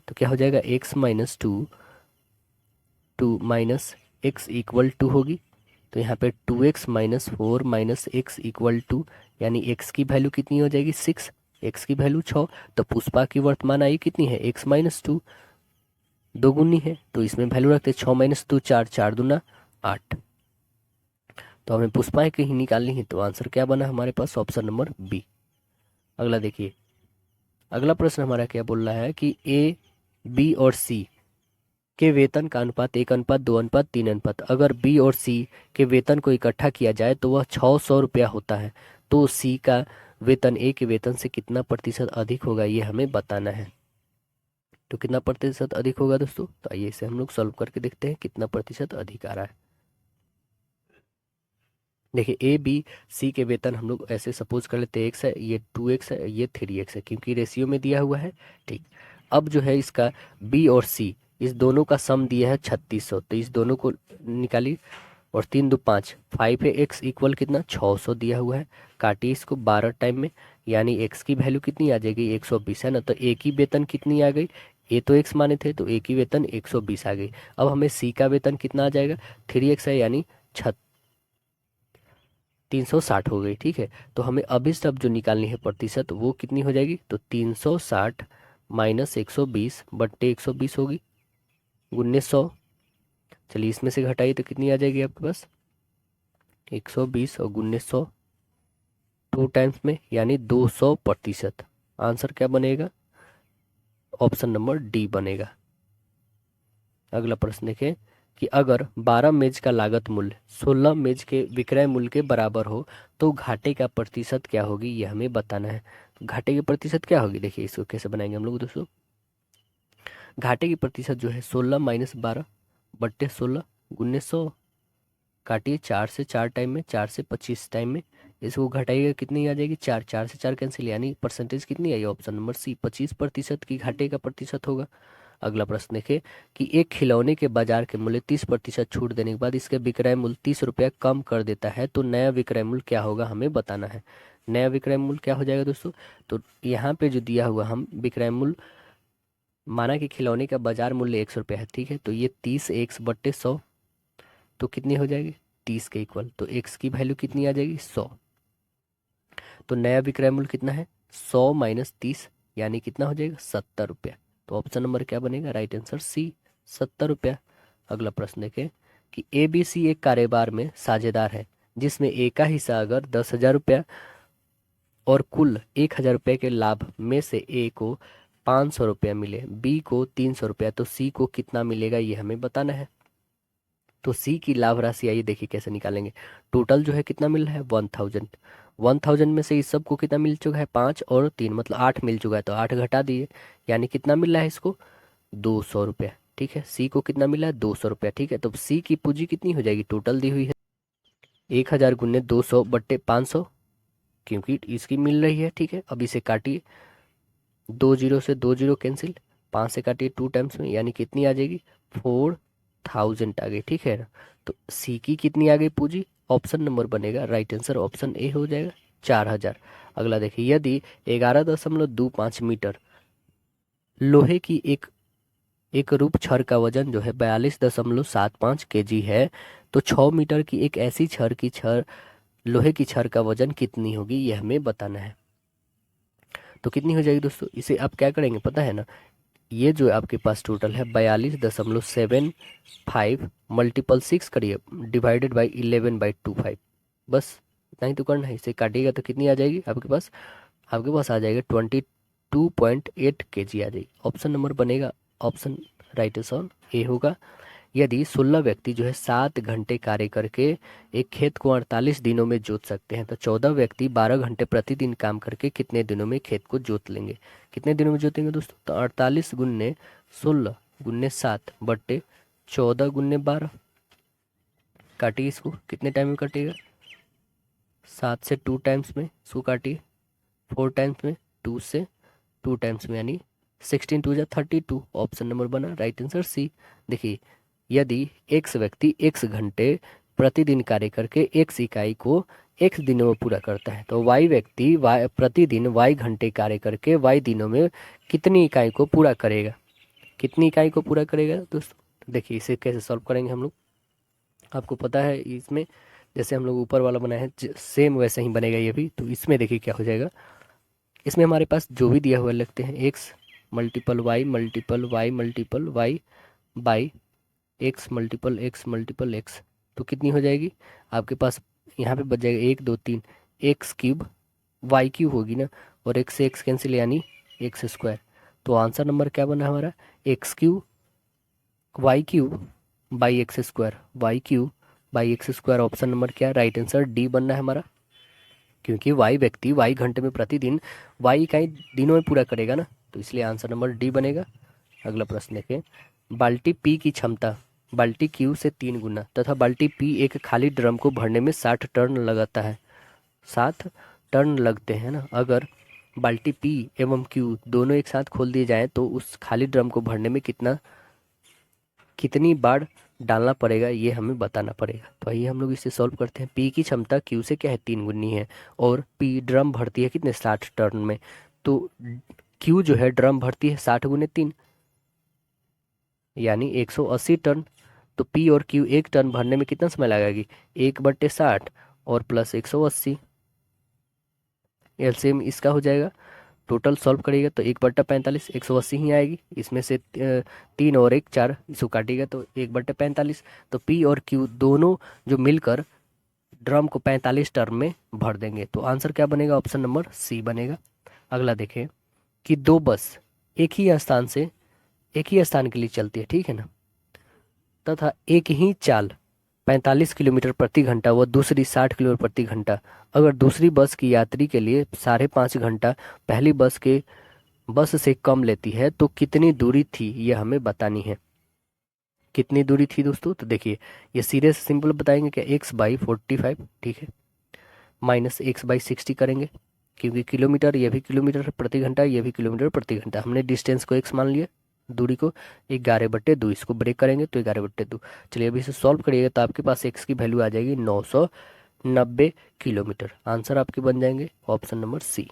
Speaker 1: तो क्या हो जाएगा? x-2 2 minus X equal to होगी। तो यहाँ पे 2x-4 minus X equal to, यानी x की वैल्यू कितनी हो जाएगी? 6, x की वैल्यू 6। तो पुष्पा की वर्तमान आयु कितनी है? x-2, दोगुनी है। तो इसमें वैल्यू रखते 6-2 4, 4 दूना 8। तो हमें पुष्पा की ही निकालनी है। तो आंसर क्या बना हमारे पास? Option number B. अगला देखिए, अगला प्रश्न हमारा क्या बोल रहा है कि ए, बी और सी के वेतन का अनुपात 1:2:3। अगर बी और सी के वेतन को इकट्ठा किया जाए तो वह 600 रुपया होता है। तो सी का वेतन ए के वेतन से कितना प्रतिशत अधिक होगा, ये हमें बताना है। तो कितना प्रतिशत अधिक होगा दोस्तों? तो आइए इसे हम लोग सॉल्व करके देखते हैं कितना प्रतिशत अधिक आ रहा है। देखिए, ए बी सी के वेतन हम लोग ऐसे सपोज कर लेते हैं, एक्स है, ये 2x है, ये 3x है, क्योंकि रेशियो में दिया हुआ है। ठीक, अब जो है इसका बी और सी इस दोनों का सम दिया है 3600। तो इस दोनों को निकालिए, और 3 2 5, 5 है, एक्स इक्वल कितना? 600 दिया हुआ है। काटिए इसको 12 टाइम में, यानी एक्स की वैल्यू कितनी आ जाएगी? 120 है ना। तो ए की वेतन कितनी आ गई? ए तो एक्स माने थे, तो ए की वेतन 120 आ गई। अब हमें सी का वेतन कितना आ जाएगा? 3x है, यानी 360 हो गई। ठीक है, तो हमें अभी सब जो निकालनी है प्रतिशत वो कितनी हो जाएगी? तो 360 माइनस 120 बट्टे 120 होगी, गुन्ने 100। चलिए इसमें से घटाइए तो कितनी आ जाएगी आपके पास? 120 और गुन्ने 100 2 टाइम्स में, यानी 200%। आंसर क्या बनेगा? ऑप्शन नंबर डी बनेगा। अगला प्रश्न देखें कि अगर 12 मेज का लागत मूल्य 16 मेज के विक्रय मूल्य के बराबर हो तो घाटे का प्रतिशत क्या होगी, ये हमें बताना है। घाटे की प्रतिशत क्या होगी? देखिए इसको कैसे बनाएंगे हम लोग दोस्तों। घाटे की प्रतिशत जो है 16-12 बट्टे 16 गुन्ने 100। काटिए 4 से 4 टाइम में, 4 से 25 टाइम में, इसको घटाइएगा कितनी आ जाएगी? 4, 4 से 4 कैंसिल, यानी परसेंटेज कितनी आई? ऑप्शन नंबर सी, 25% की घाटे का प्रतिशत होगा। अगला प्रश्न देखें कि एक खिलौने के बाजार के मूल्य 30% छूट देने के बाद इसके विक्रय मूल्य 30 रुपया कम कर देता है तो नया विक्रय मूल्य क्या होगा, हमें बताना है। नया विक्रय मूल्य क्या हो जाएगा दोस्तों? तो यहाँ पे जो दिया हुआ हम विक्रय मूल्य, माना कि खिलौने का बाजार मूल्य 100 रुपया है। ठीक है, तो ये 30x/100 तो कितनी हो जाएगी? 30 के इक्वल। तो x की वैल्यू कितनी आ जाएगी? 100। तो नया विक्रय मूल्य कितना है? 100 माइनस 30, यानी कितना हो जाएगा? 70 रुपया। तो ऑप्शन नंबर क्या बनेगा? राइट आंसर सी, 70 रुपया। अगला प्रश्न देखें कि ए बी सी एक कारोबार में साझेदार है जिसमें ए का हिस्सा अगर 10,000 रुपया और कुल 1,000 रुपये के लाभ में से ए को 500 रुपया मिले, बी को 300 रुपया, तो सी को कितना मिलेगा, ये हमें बताना है। तो सी की लाभ राशि आइए देखिए कैसे निकालेंगे। टोटल जो है कितना मिल रहा है? 1000। 1000 में से इस सबको कितना मिल चुका है? 5 और 3 मतलब 8 मिल चुका है। तो 8 घटा दिए, यानी कितना मिल रहा है इसको? 200 रुपया। ठीक है, सी को कितना मिला है? 200 रुपया। ठीक है, तो सी की पूंजी कितनी हो जाएगी? टोटल दी हुई है 1000 गुने 200 बट्टे 500, क्योंकि इसकी मिल रही है। ठीक है, अब इसे काटिए, 2 जीरो से 2 जीरो कैंसिल, 5 से काटिए 2 टाइम्स में, यानी कितनी आ जाएगी? 4000 आ गई। ठीक है ना, तो सी की कितनी आ गई पूंजी? ऑप्शन नंबर बनेगा राइट आंसर ऑप्शन ए हो जाएगा, 4000। अगला देखिए, यदि 11.25 मीटर लोहे की एक रूप छड़ का वजन जो है 42.75 kg है तो 6 मीटर की एक ऐसी छड़ की छड़ लोहे की छड़ का वजन कितनी होगी, यह हमें बताना है। तो कितनी हो जाएगी दोस्तों, इसे आप क्या करेंगे पता है ना, ये जो आपके पास टोटल है 42.75 मल्टीपल 6 करिए डिवाइडेड बाई 11/25, बस इतना ही तो करना है। इसे काटिएगा तो कितनी आ जाएगी आपके पास आ जाएगा 22.8 kg आ जाएगी। ऑप्शन नंबर बनेगा, ऑप्शन राइट आंसर ए होगा। यदि 16 व्यक्ति जो है 7 घंटे कार्य करके एक खेत को 48 दिनों में जोत सकते हैं, तो 14 व्यक्ति 12 घंटे प्रतिदिन काम करके कितने दिनों में खेत को जोत लेंगे, कितने दिनों में जोतेंगे दोस्तों। तो 48 गुन्ने 16 गुन्ने 7 बट्टे 14 गुन्ने 12, काटिए इसको, कितने टाइम में कटेगा, 7 से 2 टाइम्स में इसको काटिए, 4 टाइम्स में, 2 से 2 टाइम्स में, यानी 16×2 = 32। ऑप्शन नंबर बना राइट आंसर सी। देखिए, यदि x व्यक्ति x घंटे प्रतिदिन कार्य करके x इकाई को x दिनों में पूरा करता है, तो y व्यक्ति y प्रतिदिन y घंटे कार्य करके y दिनों में कितनी इकाई को पूरा करेगा, कितनी इकाई को पूरा करेगा दोस्तों। देखिए इसे कैसे सॉल्व करेंगे हम लोग, आपको पता है इसमें जैसे हम लोग ऊपर वाला बनाए हैं सेम वैसे ही बनेगा ये भी। तो इसमें देखिए क्या हो जाएगा, इसमें हमारे पास जो भी दिया हुआ लिखते हैं x multiple Y multiple Y multiple Y by X multiple X multiple X, तो कितनी हो जाएगी आपके पास, यहाँ पे बच जाएगा 1 2 3 एक्स क्यूब वाई क्यूब होगी ना, और एक्स से एक्स कैंसिल यानी एक्स स्क्वायर। तो आंसर नंबर क्या बना हमारा, X cube Y cube by X square, Y cube by X square. Option number क्या है, राइट आंसर डी बनना है हमारा, क्योंकि वाई व्यक्ति वाई घंटे में प्रतिदिन वाई इकाई दिनों में पूरा करेगा ना, तो इसलिए आंसर नंबर डी बनेगा। अगला प्रश्न देखें, बाल्टी पी की क्षमता बाल्टी क्यू से 3 गुना तथा बाल्टी पी एक खाली ड्रम को भरने में 60 टर्न लगाता है, 7 टर्न लगते हैं ना। अगर बाल्टी पी एवं क्यू दोनों एक साथ खोल दिए जाएं तो उस खाली ड्रम को भरने में कितनी बार डालना पड़ेगा, ये हमें बताना पड़ेगा। तो आइए हम लोग इसे सॉल्व करते हैं। पी की क्षमता क्यू से क्या है, 3 गुनी है, और पी ड्रम भरती है कितने, 60 टर्न में। तो क्यू जो है ड्रम भरती है 60 × 3 यानी 180 टर्न। तो पी और क्यू एक टर्न भरने में कितना समय लगेगी, 1/60 और प्लस 180, एलसीएम इसका हो जाएगा। टोटल सॉल्व करिएगा तो 1/45 180 ही आएगी, इसमें से 3 और 1 4 इसको काटिएगा तो 1/45। तो पी और क्यू दोनों जो मिलकर ड्रम को 45 टर्न में भर देंगे, तो आंसर क्या बनेगा, ऑप्शन नंबर सी बनेगा। अगला देखें कि 2 बस एक ही स्थान के लिए चलती है, ठीक है ना, तथा एक ही चाल 45 किलोमीटर प्रति घंटा व दूसरी 60 किलोमीटर प्रति घंटा। अगर दूसरी बस की यात्री के लिए 5.5 घंटा पहली बस से कम लेती है तो कितनी दूरी थी, यह हमें बतानी है। कितनी दूरी थी दोस्तों, तो देखिए ये सीधे से सिंपल बताएंगे क्या, x/45, ठीक है, माइनस x/60 करेंगे, क्योंकि किलोमीटर ये भी किलोमीटर प्रति घंटा, ये भी किलोमीटर प्रति घंटा, हमने डिस्टेंस को x मान लिया, दूरी को 11/2, इसको ब्रेक करेंगे तो 11/2। चलिए अभी इसे सॉल्व करिएगा तो आपके पास x की वैल्यू आ जाएगी 990 किलोमीटर। आंसर आपके बन जाएंगे ऑप्शन नंबर सी।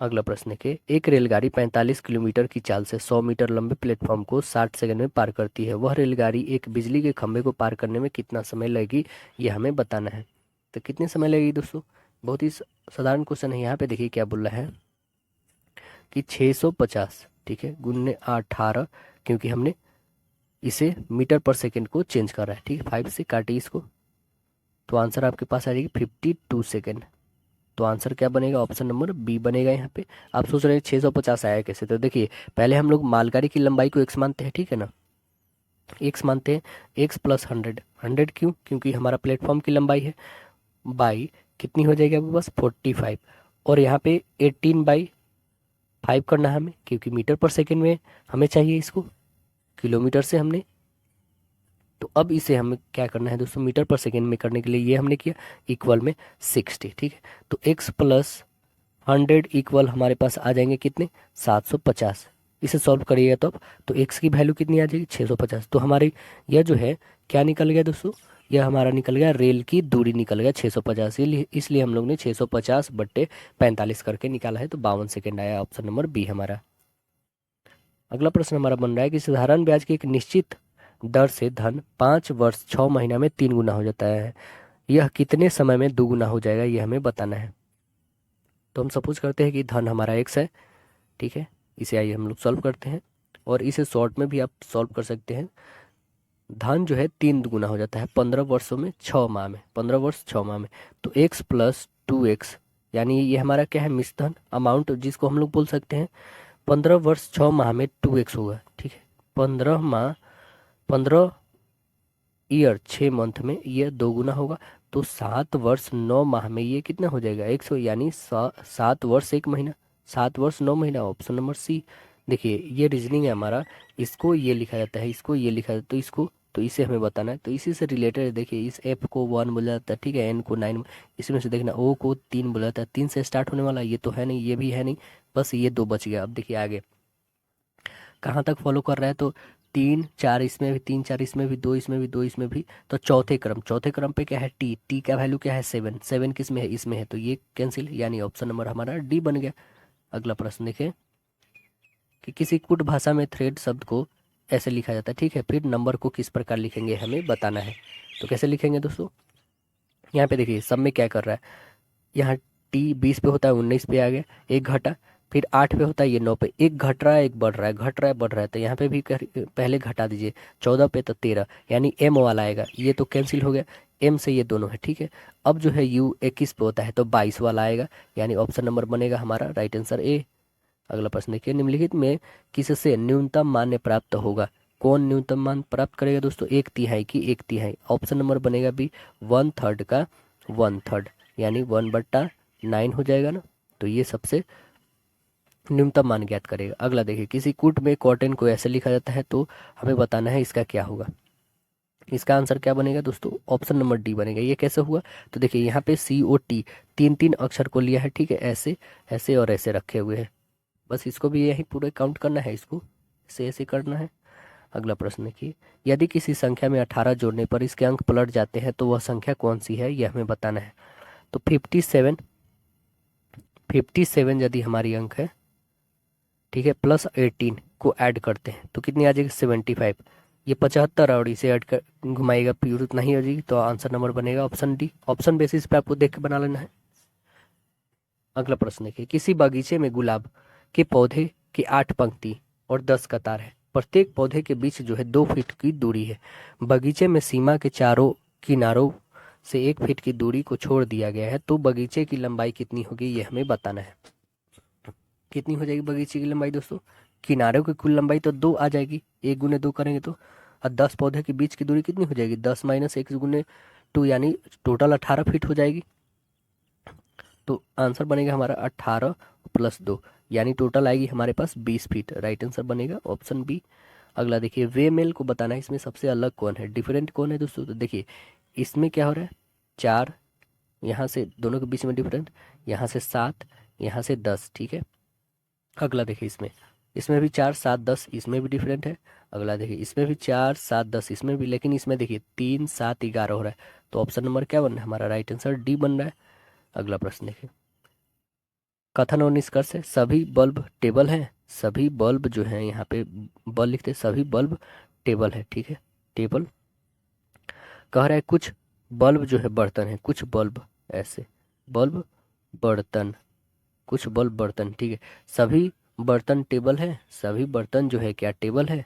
Speaker 1: अगला प्रश्न है कि एक रेलगाड़ी 45 किलोमीटर की चाल से 100 मीटर लंबे प्लेटफॉर्म को 60 सेकंड में पार करती है, वह रेलगाड़ी एक बिजली के खंभे को पार करने में कितना समय लगेगी, यह हमें बताना है। तो कितने समय लगेगी दोस्तों, बहुत ही साधारण क्वेश्चन है। यहाँ पे देखिए क्या बोल रहा है कि 650, ठीक है, गुने 18, क्योंकि हमने इसे मीटर पर सेकंड को चेंज कर रहा है, ठीक है, 5 से काटिए इसको, तो आंसर आपके पास आ जाएगी 52 सेकेंड। तो आंसर क्या बनेगा, ऑप्शन नंबर बी बनेगा। यहाँ पे आप सोच रहे हैं 650 आया कैसे, तो देखिए पहले हम लोग मालगाड़ी की लंबाई को x मानते हैं, ठीक है ना, x मानते हैं, x प्लस 100 क्यों, क्योंकि हमारा प्लेटफॉर्म की लंबाई है, बाई कितनी हो जाएगी आपके पास 45, और यहाँ पे 18/5 करना है हमें, क्योंकि मीटर पर सेकेंड में हमें चाहिए इसको, किलोमीटर से हमने। तो अब इसे हमें क्या करना है दोस्तों, मीटर पर सेकेंड में करने के लिए ये हमने किया इक्वल में 60, ठीक है। तो x प्लस 100 इक्वल हमारे पास आ जाएंगे कितने, 750। इसे सॉल्व करिएगा तो अब, तो x की वैल्यू कितनी आ जाएगी 650। तो हमारी यह जो है क्या निकल गया दोस्तों, यह हमारा निकल गया रेल की दूरी निकल गया 650, इसलिए हम लोग ने 650/45 करके निकाला है, तो 52 सेकेंड आया, ऑप्शन नंबर बी हमारा। अगला प्रश्न हमारा बन रहा है कि साधारण ब्याज की एक निश्चित दर से धन 5 वर्ष 6 महीना में 3 गुना हो जाता है, यह कितने समय में दोगुना हो जाएगा, ये हमें बताना है। तो हम सपोज करते हैं कि धन हमारा x है, ठीक है। इसे आइए हम लोग सॉल्व करते हैं, और इसे शॉर्ट में भी आप सॉल्व कर सकते हैं। धन जो है 3 गुना हो जाता है 15 वर्षों में 6 माह में, 15 वर्ष 6 माह में। तो x प्लस 2x, यानी ये हमारा क्या है, मिश्रधन अमाउंट, जिसको हम लोग बोल सकते हैं 15 वर्ष 6 माह में 2x होगा, ठीक है। 15 माह, 15 ईयर 6 मंथ में ये 2 गुना होगा। तो 7 वर्ष 9 माह में ये कितना हो जाएगा, 100, यानी 7 वर्ष 1 महीना, 7 वर्ष 9 महीना, ऑप्शन नंबर सी। देखिए ये रीजनिंग है हमारा, इसको ये लिखा जाता है, इसको ये लिखा जाता है, तो इसको, तो इसे हमें बताना है। तो इसी से रिलेटेड है, देखिए इस एफ को 1 बोला जाता है, ठीक है, एन को 9, इसमें से देखना ओ को 3 बोला जाता है, 3 से स्टार्ट होने वाला, ये तो है नहीं, ये भी है नहीं, बस ये 2 बच गया। अब देखिए आगे कहाँ तक फॉलो कर रहा है, तो 3 4 इसमें भी, 3 4 इसमें भी, 2 इसमें भी, 2 इसमें भी। तो चौथे क्रम पे क्या है, टी का वैल्यू क्या है 7, 7 किस में है, इसमें है, तो ये कैंसिल, यानी ऑप्शन नंबर हमारा डी बन गया। अगला प्रश्न देखें कि किसी कुट भाषा में थ्रेड शब्द को ऐसे लिखा जाता है, ठीक है, फिर नंबर को किस प्रकार लिखेंगे हमें बताना है। तो कैसे लिखेंगे दोस्तों, यहाँ पे देखिए सब में क्या कर रहा है, यहाँ टी 20 पे होता है, 19 पे आ गया, एक घटा, फिर 8 पे होता है, ये 9 पे, एक घट रहा है एक बढ़ रहा है, घट रहा है बढ़ रहा है, तो यहाँ पे भी पहले घटा दीजिए, 14 पे तो 13, यानी एम वाला आएगा, ये तो कैंसिल हो गया, एम से ये दोनों है, ठीक है। अब जो है यू 21 पे होता है तो 22 वाला आएगा, यानी ऑप्शन नंबर बनेगा हमारा राइट आंसर ए। अगला प्रश्न देखिए, निम्नलिखित में किससे न्यूनतम मान प्राप्त होगा, कौन न्यूनतम मान प्राप्त करेगा दोस्तों, 1/3 की 1/3, ऑप्शन नंबर बनेगा बी 1/3 का 1/3, यानी 1/9 हो जाएगा ना। तो ये सबसे न्यूनतम मान ज्ञात करेगा। अगला देखिए, किसी कूट में कॉटन को ऐसे लिखा जाता है, तो हमें बताना है इसका क्या होगा। इसका आंसर क्या बनेगा दोस्तों, ऑप्शन नंबर डी बनेगा। ये कैसे हुआ, तो देखिए यहाँ पे COT 3 3 अक्षर को लिया है, ठीक है, ऐसे ऐसे और ऐसे रखे हुए हैं, बस इसको भी यही पूरे काउंट करना है, इसको ऐसे ऐसे करना है। अगला प्रश्न देखिए, यदि किसी संख्या में 18 जोड़ने पर इसके अंक पलट जाते हैं तो वह संख्या कौन सी है, यह हमें बताना है। तो 57, 57 यदि हमारी अंक है, ठीक है, प्लस 18 को ऐड करते हैं तो कितनी आ जाएगी 75, ये 75 और इसे ऐड कर घुमाएगा फिर उतना ही हो जाएगी, तो आंसर नंबर बनेगा ऑप्शन डी। ऑप्शन बेसिस पे आपको देख के बना लेना है। अगला प्रश्न देखिए, किसी बगीचे में गुलाब के पौधे की 8 पंक्ति और 10 कतार है, प्रत्येक पौधे के बीच जो है 2 फीट की दूरी है। बगीचे में सीमा के चारों किनारों से 1 फीट की दूरी को छोड़ दिया गया है, तो बगीचे की लंबाई कितनी होगी, ये हमें बताना है। कितनी हो जाएगी बगीचे की लंबाई दोस्तों, किनारों की कुल लंबाई तो 2 आ जाएगी, 1 × 2 करेंगे तो, और 10 पौधे के बीच की दूरी कितनी हो जाएगी, 10 - 1 × 2, यानी टोटल 18 फीट हो जाएगी। तो आंसर बनेगा हमारा 18 + 2, यानी टोटल आएगी हमारे पास 20 फीट, राइट आंसर बनेगा ऑप्शन बी। अगला देखिए, वे मेल को बताना है, इसमें सबसे अलग कौन है, डिफरेंट कौन है दोस्तों। तो देखिए इसमें क्या हो रहा है, 4, यहाँ से दोनों के बीच में डिफरेंट, यहाँ से 7, यहाँ से 10, ठीक है। अगला देखिए, इसमें इसमें भी 4 7 10, इसमें भी डिफरेंट है। अगला देखिए, इसमें भी 4 7 10, इसमें भी, लेकिन इसमें देखिए 3 7 11 हो रहा है, तो ऑप्शन नंबर क्या बन रहा है हमारा, राइट आंसर डी बन रहा है। अगला प्रश्न देखिए, कथन और निष्कर्ष है, सभी बल्ब टेबल हैं, सभी बल्ब जो है यहाँ पे बल्ब लिखते हैं, सभी बल्ब टेबल है, ठीक है, टेबल। कह रहा है कुछ बल्ब जो है बर्तन है, कुछ बल्ब ऐसे, बल्ब बर्तन, कुछ बल्ब बर्तन, ठीक है। सभी बर्तन टेबल है, सभी बर्तन जो है क्या टेबल है,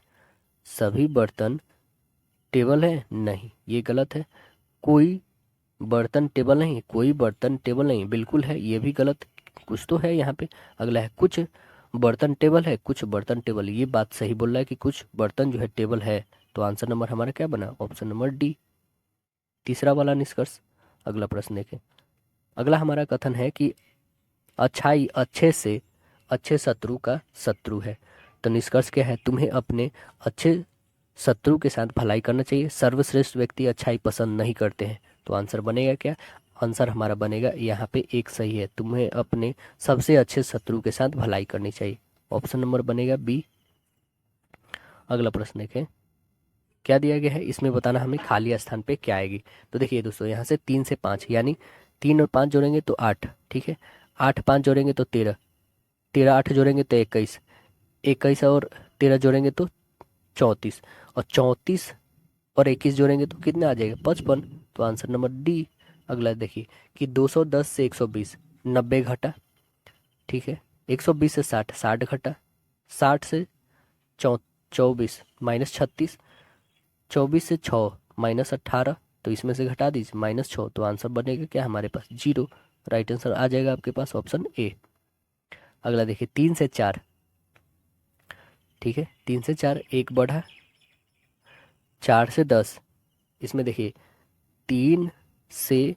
Speaker 1: सभी बर्तन टेबल है, नहीं ये गलत है। कोई बर्तन टेबल नहीं, कोई बर्तन टेबल नहीं, बिल्कुल है, ये भी गलत, कुछ तो है यहाँ पे। अगला है कुछ बर्तन टेबल है, कुछ बर्तन टेबल, ये बात सही बोल रहा है कि कुछ बर्तन जो है टेबल है, तो आंसर नंबर हमारा क्या बना, ऑप्शन नंबर डी, तीसरा वाला निष्कर्ष। अगला प्रश्न देखें, अगला हमारा कथन है कि अच्छाई अच्छे शत्रु का शत्रु है, तो निष्कर्ष क्या है, तुम्हें अपने अच्छे शत्रु के साथ भलाई करना चाहिए, सर्वश्रेष्ठ व्यक्ति अच्छाई पसंद नहीं करते हैं, तो आंसर बनेगा क्या, आंसर हमारा बनेगा यहाँ पे एक सही है, तुम्हें अपने सबसे अच्छे शत्रु के साथ भलाई करनी चाहिए, ऑप्शन नंबर बनेगा बी। अगला प्रश्न देखें, क्या दिया गया है, इसमें बताना हमें खाली स्थान पे क्या आएगी। तो देखिए दोस्तों, यहाँ से 3 से 5, यानी 3 और 5 जोड़ेंगे तो 8, ठीक है, 8 5 जोड़ेंगे तो 13, 13 8 जोड़ेंगे तो 21, 21 और 13 जोड़ेंगे तो 34, और 34 और 21 जोड़ेंगे तो कितना आ जाएगा 55, तो आंसर नंबर डी अगला देखिए कि 210 से 120, 90 घटा, ठीक है। 120 से 60, 60 घटा, 60 से 24 माइनस 36, 24 से 6 माइनस 18, तो इसमें से घटा दीजिए -6, तो आंसर बनेगा क्या हमारे पास 0। राइट आंसर आ जाएगा आपके पास ऑप्शन ए। अगला देखिए 3 से 4, ठीक है। 3 से 4 एक बढ़ा, 4 से 10, इसमें देखिए 3 से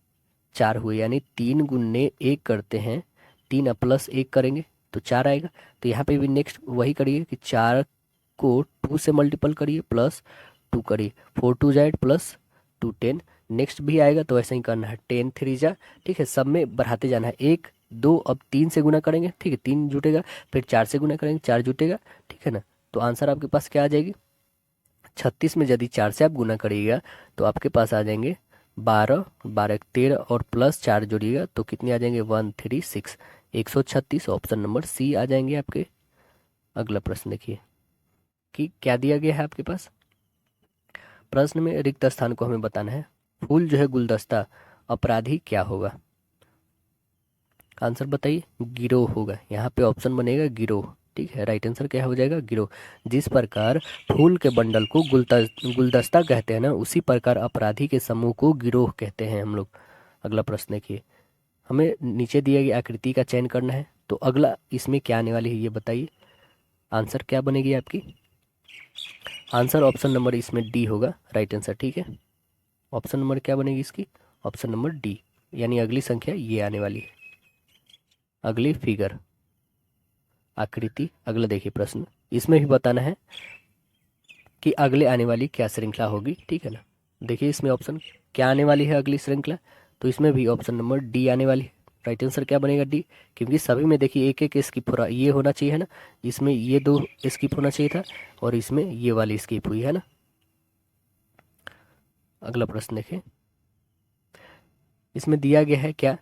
Speaker 1: 4 हुए यानी 3 गुने 1 करते हैं, 3 प्लस 1 करेंगे तो 4 आएगा। तो यहाँ पे भी नेक्स्ट वही करिए कि 4 को 2 से मल्टीपल करिए प्लस 2 करिए, 4 2 जा 8 प्लस 2 10, नेक्स्ट भी आएगा तो ऐसा ही करना है, 10 3 जा, ठीक है। सब में बढ़ाते जाना है, 1 2, अब 3 से गुना करेंगे, ठीक है, 3 जुटेगा, फिर 4 से गुना करेंगे, 4 जुटेगा, ठीक है ना। तो आंसर आपके पास क्या आ जाएगी 36 में यदि 4 से आप गुना करिएगा तो आपके पास आ जाएंगे 12, 12 13 और प्लस 4 जोड़िएगा तो कितने आ जाएंगे 136, 136, ऑप्शन नंबर सी आ जाएंगे आपके। अगला प्रश्न देखिए कि क्या दिया गया है आपके पास। प्रश्न में रिक्त स्थान को हमें बताना है। फूल जो है गुलदस्ता, अपराधी क्या होगा। आंसर बताइए, गिरोह होगा। यहाँ पे ऑप्शन बनेगा गिरोह, ठीक है। राइट आंसर क्या हो जाएगा गिरोह। जिस प्रकार फूल के बंडल को गुलदस्ता कहते हैं ना, उसी प्रकार अपराधी के समूह को गिरोह कहते हैं हम लोग। अगला प्रश्न देखिए, हमें नीचे दिए गई आकृति का चयन करना है, तो अगला इसमें क्या आने वाली है ये बताइए। आंसर क्या बनेगी आपकी, आंसर ऑप्शन नंबर इसमें डी होगा राइट आंसर, ठीक है। ऑप्शन नंबर क्या बनेगी इसकी, ऑप्शन नंबर डी, यानी अगली संख्या ये आने वाली है, अगली फिगर आकृति। अगला देखिए प्रश्न, इसमें भी बताना है कि अगले आने वाली क्या श्रृंखला होगी, ठीक है ना। देखिए इसमें ऑप्शन क्या आने वाली है अगली श्रृंखला, तो इसमें भी ऑप्शन नंबर डी आने वाली है। राइट आंसर क्या बनेगा डी, क्योंकि सभी में देखिए एक एक स्किप हो रहा, ये होना चाहिए है ना, इसमें ये 2 स्किप होना चाहिए था और इसमें ये वाली स्किप हुई है ना। अगला प्रश्न देखें, इसमें दिया गया है क्या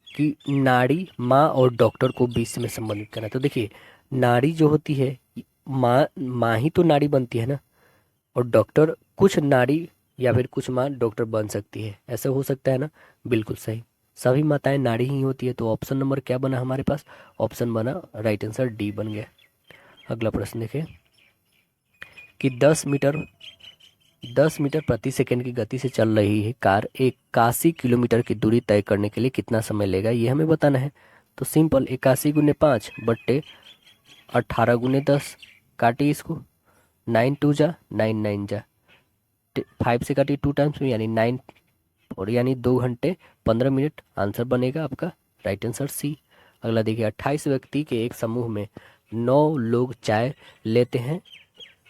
Speaker 1: कि नाड़ी माँ और डॉक्टर को बीच में संबंधित करना। तो देखिए नाड़ी जो होती है, माँ माँ ही तो नाड़ी बनती है ना, और डॉक्टर कुछ नाड़ी या फिर कुछ माँ डॉक्टर बन सकती है, ऐसा हो सकता है ना, बिल्कुल सही, सभी माताएं नाड़ी ही होती है। तो ऑप्शन नंबर क्या बना हमारे पास, ऑप्शन बना राइट आंसर डी बन गया। अगला प्रश्न देखें कि 10 मीटर प्रति सेकंड की गति से चल रही है कार 81 किलोमीटर की दूरी तय करने के लिए कितना समय लेगा, ये हमें बताना है। तो सिंपल 81 गुने 5 बट्टे 18 गुने 10, काटिए इसको, 9 2 जा 9 9 जा, 5 से काटिए 2 टाइम्स में यानी 9, और यानी 2 घंटे 15 मिनट, आंसर बनेगा आपका राइट आंसर सी। अगला देखिए 28 व्यक्ति के एक समूह में 9 लोग चाय लेते हैं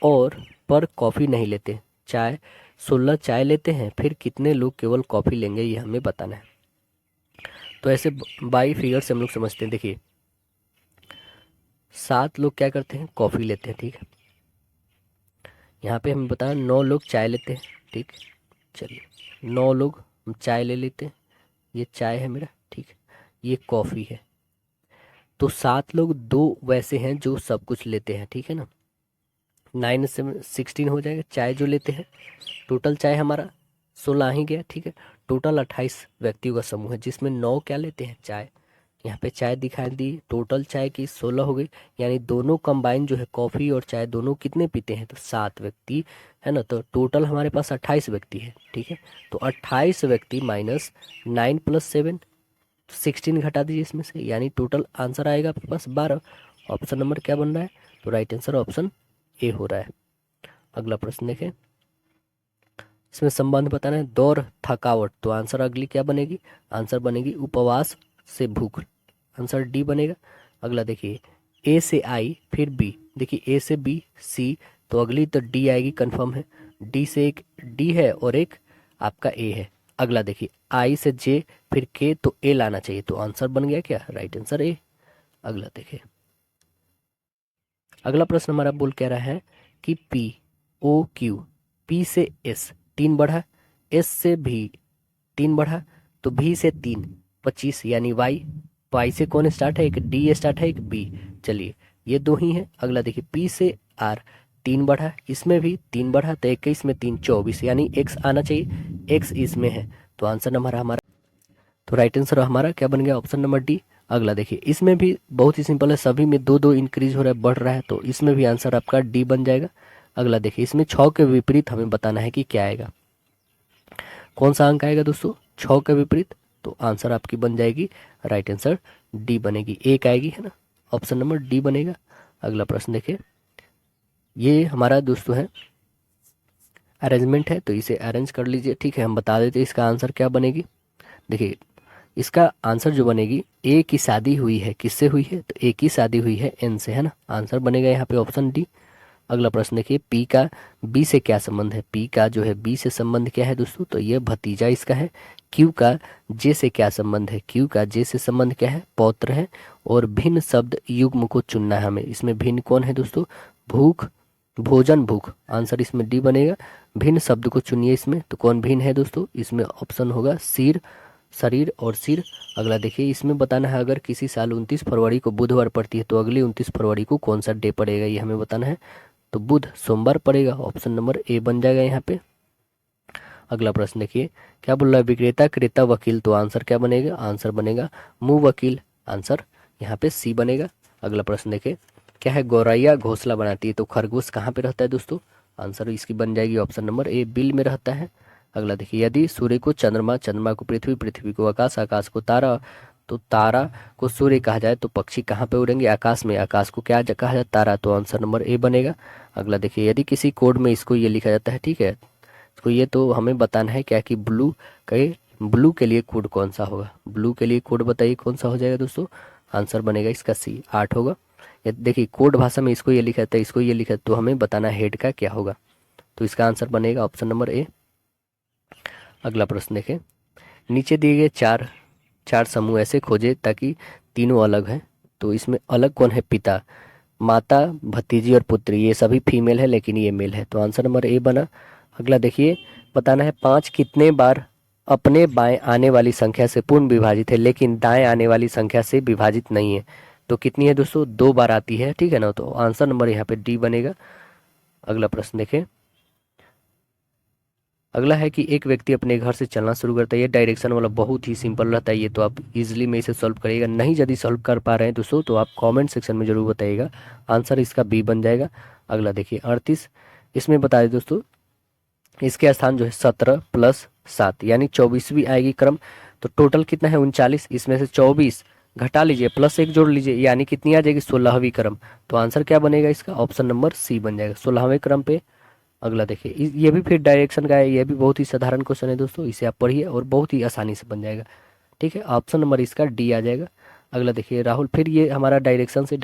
Speaker 1: और पर कॉफ़ी नहीं लेते, चाय 16 चाय लेते हैं, फिर कितने लोग केवल कॉफ़ी लेंगे ये हमें बताना है। तो ऐसे बाई फिगर से हम लोग समझते हैं। देखिए 7 लोग क्या करते हैं, कॉफ़ी लेते हैं, ठीक है। यहाँ पे हमें बताना 9 लोग चाय लेते हैं, ठीक। चलिए 9 लोग हम चाय ले लेते हैं, ये चाय है मेरा, ठीक है, ये कॉफ़ी है। तो 7 लोग 2 वैसे हैं जो सब कुछ लेते हैं, ठीक है ना। 9 से 16 हो जाएगा चाय जो लेते हैं, टोटल चाय हमारा 16 ही गया, ठीक है। टोटल 28 व्यक्तियों का समूह है जिसमें 9 क्या लेते हैं, चाय। यहाँ पे चाय दिखाई दी, टोटल चाय की 16 हो गई, यानी दोनों कंबाइन जो है कॉफ़ी और चाय दोनों कितने पीते हैं, तो 7 व्यक्ति है ना। तो टोटल हमारे पास 28 व्यक्ति है, ठीक है। तो 28 व्यक्ति माइनस 9 प्लस 7, 16 घटा दीजिए इसमें से, यानी टोटल आंसर आएगा आपके पास 12। ऑप्शन नंबर क्या बन रहा है, तो राइट आंसर ऑप्शन ए हो रहा है। अगला प्रश्न देखें, इसमें संबंध बताना है दौड़ थकावट, तो आंसर अगली क्या बनेगी, आंसर बनेगी उपवास से भूख, आंसर डी बनेगा। अगला देखिए ए से आई फिर बी, देखिए ए से बी सी, तो अगली तो डी आएगी कंफर्म है, डी से एक डी है और एक आपका ए है। अगला देखिए आई से जे फिर के, तो ए लाना चाहिए, तो आंसर बन गया क्या, राइट आंसर ए। अगला देखिए, अगला प्रश्न हमारा बोल कह रहा है कि पी ओ क्यू, पी से एस 3 बढ़ा, एस से भी 3 बढ़ा, तो भी से 3 25, यानी वाई, वाई से कौन स्टार्ट है, एक डी स्टार्ट है एक बी, चलिए ये 2 ही है। अगला देखिए पी से आर 3 बढ़ा, इसमें भी 3 बढ़ा, तो 21 में 3 24, यानी एक्स आना चाहिए, एक्स इसमें है, तो आंसर नंबर हमारा तो राइट आंसर हमारा क्या बन गया, ऑप्शन नंबर डी। अगला देखिए, इसमें भी बहुत ही सिंपल है, सभी में दो दो इंक्रीज हो रहा है, बढ़ रहा है, तो इसमें भी आंसर आपका डी बन जाएगा। अगला देखिए, इसमें 6 के विपरीत हमें बताना है कि क्या आएगा, कौन सा अंक आएगा दोस्तों 6 के विपरीत, तो आंसर आपकी बन जाएगी राइट आंसर डी बनेगी, एक आएगी है ना, ऑप्शन नंबर डी बनेगा। अगला प्रश्न देखिए, ये हमारा दोस्तों है अरेंजमेंट है, तो इसे अरेंज कर लीजिए। ठीक है, हम बता देते इसका आंसर क्या बनेगी। देखिए, इसका आंसर जो बनेगी, ए की शादी हुई है, किससे हुई है, तो ए की शादी हुई है एन से, है ना, आंसर बनेगा यहाँ पे ऑप्शन डी। अगला प्रश्न देखिए, पी का बी से क्या संबंध है, पी का जो है बी से संबंध क्या है दोस्तों, तो ये भतीजा इसका है। क्यू का जे से क्या संबंध है, क्यू का जे से संबंध क्या है, पौत्र है। और भिन्न शब्द युग्म को चुनना है हमें, इसमें भिन्न कौन है दोस्तों, भूख, भोजन, भूख, आंसर इसमें डी बनेगा। भिन्न शब्द को चुनिए इसमें, तो कौन भिन्न है दोस्तों, इसमें ऑप्शन होगा सिर, शरीर और सिर। अगला देखिए, इसमें बताना है अगर किसी साल 29 फरवरी को बुधवार पड़ती है तो अगली 29 फरवरी को कौन सा डे पड़ेगा, ये हमें बताना है, तो बुध, सोमवार पड़ेगा, ऑप्शन नंबर ए बन जाएगा यहाँ पे। अगला प्रश्न देखिए, क्या बोल रहा है, विक्रेता, क्रेता, वकील, तो आंसर क्या बनेगा, आंसर बनेगा मुंह वकील, आंसर यहाँ पे सी बनेगा। अगला प्रश्न देखिए, क्या है, गौरैया घोंसला बनाती है तो खरगोश कहाँ पे रहता है दोस्तों, आंसर इसकी बन जाएगी ऑप्शन नंबर ए, बिल में रहता है। अगला देखिए, यदि सूर्य को चंद्रमा, चंद्रमा को पृथ्वी, पृथ्वी को आकाश, आकाश को तारा, तो तारा को सूर्य कहा जाए तो पक्षी कहाँ पे उड़ेंगे, आकाश में, आकाश को क्या कहा जाए, तारा, तो आंसर नंबर ए बनेगा। अगला देखिए, यदि किसी कोड में इसको ये लिखा जाता है, ठीक है, तो ये तो हमें बताना है क्या कि ब्लू के लिए कोड कौन सा होगा, ब्लू के लिए कोड बताइए कौन सा हो जाएगा दोस्तों, आंसर बनेगा इसका सी, 8 होगा। देखिए, कोड भाषा में इसको ये लिखा जाता है, इसको ये लिखा है, तो हमें बताना हेड का क्या होगा, तो इसका आंसर बनेगा ऑप्शन नंबर ए। अगला प्रश्न देखें, नीचे दिए गए चार चार समूह ऐसे खोजे ताकि तीनों अलग हैं, तो इसमें अलग कौन है, पिता, माता, भतीजी और पुत्री, ये सभी फीमेल है लेकिन ये मेल है, तो आंसर नंबर ए बना। अगला देखिए, बताना है 5 कितने बार अपने बाएं आने वाली संख्या से पूर्ण विभाजित है लेकिन दाएं आने वाली संख्या से विभाजित नहीं है, तो कितनी है दोस्तों, 2 बार आती है, ठीक है ना, तो आंसर नंबर यहाँ पे डी बनेगा। अगला प्रश्न देखें, अगला है कि एक व्यक्ति अपने घर से चलना शुरू करता है, ये डायरेक्शन वाला बहुत ही सिंपल रहता है, ये तो आप इजीली में इसे सॉल्व करिएगा, नहीं यदि सॉल्व कर पा रहे हैं दोस्तों तो आप कमेंट सेक्शन में जरूर बताइएगा, आंसर इसका बी बन जाएगा। अगला देखिए 38, इसमें बता दें दोस्तों, इसके स्थान जो है 17 + 7 यानी 24वीं आएगी क्रम, तो टोटल कितना है 39, इसमें से 24 घटा लीजिए +1 जोड़ लीजिए, यानी कितनी आ जाएगी 16वीं क्रम, तो आंसर क्या बनेगा इसका, ऑप्शन नंबर सी बन जाएगा 16वें क्रम पे। अगला देखिए, ये भी फिर डायरेक्शन का है, ये भी बहुत ही साधारण क्वेश्चन है दोस्तों, इसे आप पढ़िए और बहुत ही आसानी से बन जाएगा, ठीक है, ऑप्शन नंबर इसका डी आ जाएगा। अगला देखिए राहुल, फिर ये हमारा डायरेक्शन से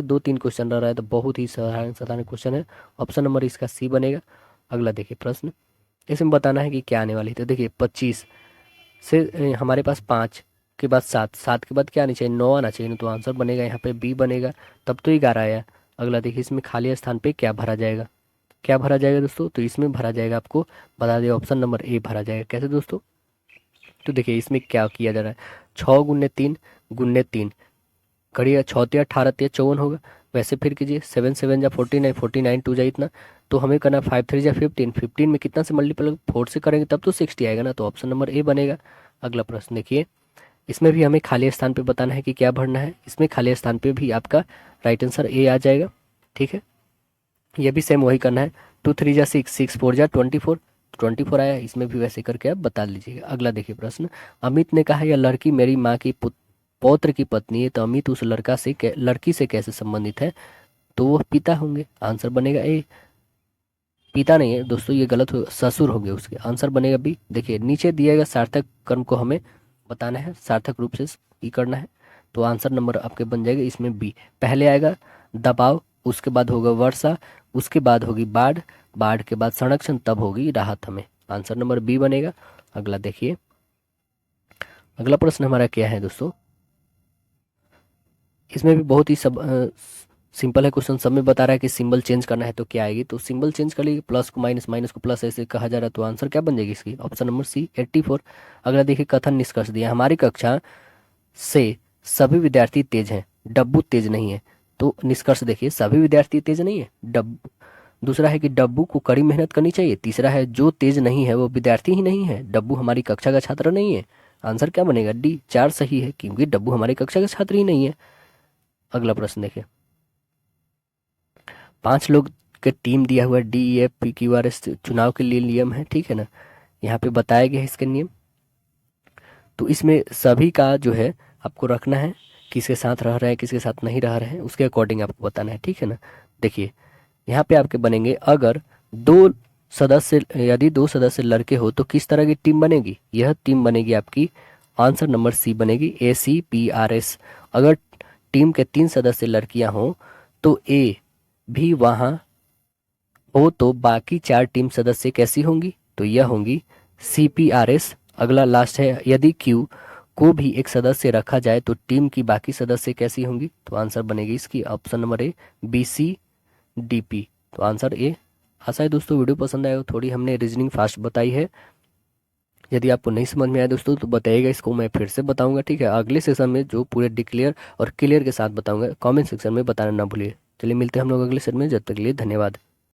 Speaker 1: 2-3 क्वेश्चन रह रहा है, तो बहुत ही साधारण साधारण क्वेश्चन है, ऑप्शन नंबर इसका सी बनेगा। अगला देखिए प्रश्न, इसमें बताना है कि क्या आने वाली है, तो देखिए 25 से हमारे पास 5 के बाद 7, 7 के बाद क्या आनी चाहिए, 9 आना चाहिए, तो आंसर बनेगा यहाँ पे बी बनेगा, तब तो 11 आया। अगला देखिए, इसमें खाली स्थान पे क्या भरा जाएगा, क्या भरा जाएगा दोस्तों, तो इसमें भरा जाएगा, आपको बता दें ऑप्शन नंबर ए भरा जाएगा, कैसे दोस्तों, तो देखिए इसमें क्या किया जा रहा है, 6 गुने 3 गुने 3 करिएगा, 6 × 18 = 54 होगा, वैसे फिर कीजिए 7 × 7 = 49, 49 2 जा इतना, तो हमें करना 5 × 3 = 15, 15 में कितना से मल्टीपल 4 से करेंगे तब तो 60 आएगा ना, तो ऑप्शन नंबर ए बनेगा। अगला प्रश्न देखिए, इसमें भी हमें खाली स्थान पे बताना है कि क्या भरना है, इसमें खाली स्थान पे भी आपका राइट आंसर ए आ जाएगा, ठीक है, ये भी सेम वही करना है, 2 × 3 = 6, 6 × 4 = 24, 24 आया, इसमें भी वैसे करके आप बता लीजिएगा। अगला देखिए प्रश्न, अमित ने कहा यह लड़की मेरी माँ की पौत्र की पत्नी है, तो अमित उस लड़की से कैसे संबंधित है, तो वो पिता होंगे, आंसर बनेगा ए, पिता नहीं है दोस्तों, ये गलत हो, ससुर होंगे उसके, आंसर बनेगा बी। देखिए नीचे दिया गया सार्थक कर्म को हमें बताना है, सार्थक रूप से ई करना है, तो आंसर नंबर आपके बन जाएगा इसमें बी, पहले आएगा दबाव, उसके बाद होगा वर्षा, उसके बाद होगी बाढ़, बाढ़ के बाद संरक्षण, तब होगी राहत, हमें आंसर नंबर बी बनेगा। अगला देखिए, अगला प्रश्न हमारा क्या है दोस्तों, इसमें भी बहुत ही सिंपल है क्वेश्चन, सब में बता रहा है कि सिंबल चेंज करना है तो क्या आएगी, तो सिंबल चेंज कर लीजिए, प्लस को माइनस, माइनस को प्लस, ऐसे कहा जा रहा है, तो आंसर क्या बन जाएगी इसकी, ऑप्शन नंबर सी 84। अगला देखिए, कथन निष्कर्ष दिया, हमारी कक्षा से सभी विद्यार्थी तेज हैं, डब्बू तेज नहीं है, तो निष्कर्ष देखिए सभी विद्यार्थी तेज नहीं है, दूसरा है कि डब्बू को कड़ी मेहनत करनी चाहिए, तीसरा है जो तेज नहीं है वो विद्यार्थी ही नहीं है, डब्बू हमारी कक्षा का छात्र नहीं है, आंसर क्या बनेगा? डी, 4 सही है, क्योंकि डब्बू हमारे कक्षा के छात्र ही नहीं है। अगला प्रश्न देखिए, 5 लोग के टीम दिया हुआ DEFPQRS चुनाव के लिए नियम है, ठीक है ना। यहाँ पे बताया गया है इसके नियम। तो इसमें सभी का जो है आपको रखना है, किसके साथ रह रहे हैं किसके साथ नहीं रह रहे हैं उसके अकॉर्डिंग आपको बताना है, ठीक है ना। देखिए यहाँ पे आपके बनेंगे, अगर दो सदस्य यदि 2 सदस्य लड़के हो तो किस तरह की टीम बनेगी? यह टीम बनेगी आपकी, आंसर नंबर सी बनेगी, ACPRS। अगर टीम के 3 सदस्य लड़कियां हो तो ए भी वहां हो तो बाकी 4 टीम सदस्य कैसी होंगी? तो यह होंगी CPRS। अगला लास्ट है, यदि क्यू को भी एक सदस्य रखा जाए तो टीम की बाकी सदस्य कैसी होंगी? तो आंसर बनेगी इसकी ऑप्शन नंबर ए, BCDP। तो आंसर ए। आशा है दोस्तों वीडियो पसंद आया हो, थोड़ी हमने रीजनिंग फास्ट बताई है। यदि आपको नहीं समझ में आया दोस्तों तो बताइएगा, इसको मैं फिर से बताऊंगा, ठीक है। अगले सेशन में जो पूरे डिक्लेयर और क्लियर के साथ बताऊंगा, कमेंट सेक्शन में बताना ना भूलिए। चलिए मिलते हैं हम लोग अगले सेशन में, जब तक के लिए धन्यवाद।